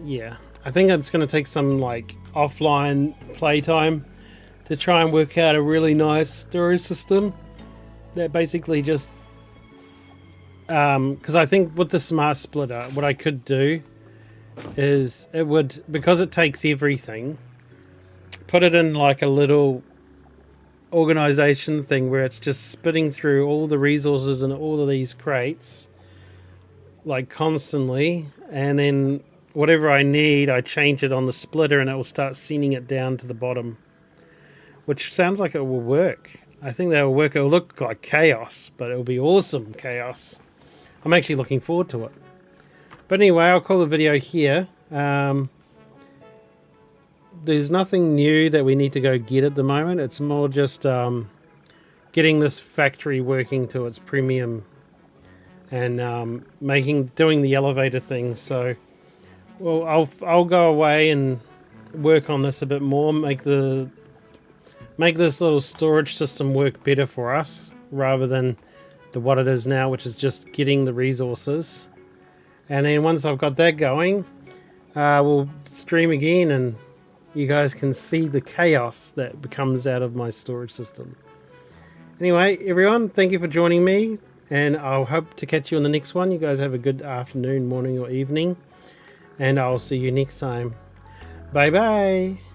yeah, I think it's going to take some like offline playtime to try and work out a really nice storage system that basically just because I think with the smart splitter, what I could do is it would, because it takes everything, put it in like a little organization thing where it's just spitting through all the resources in all of these crates like constantly, and then whatever I need I change it on the splitter and it will start sending it down to the bottom, which sounds like it will work. I think that will work. It will look like chaos, but it will be awesome chaos. I'm actually looking forward to it. But anyway, I'll call the video here. There's nothing new that we need to go get at the moment. It's more just getting this factory working to its premium and doing the elevator thing. So, well, I'll go away and work on this a bit more. Make this little storage system work better for us, rather than what it is now, which is just getting the resources. And then once I've got that going, we'll stream again and you guys can see the chaos that becomes out of my storage system. Anyway, everyone, thank you for joining me, and I'll hope to catch you on the next one. You guys have a good afternoon, morning, or evening, and I'll see you next time. Bye bye.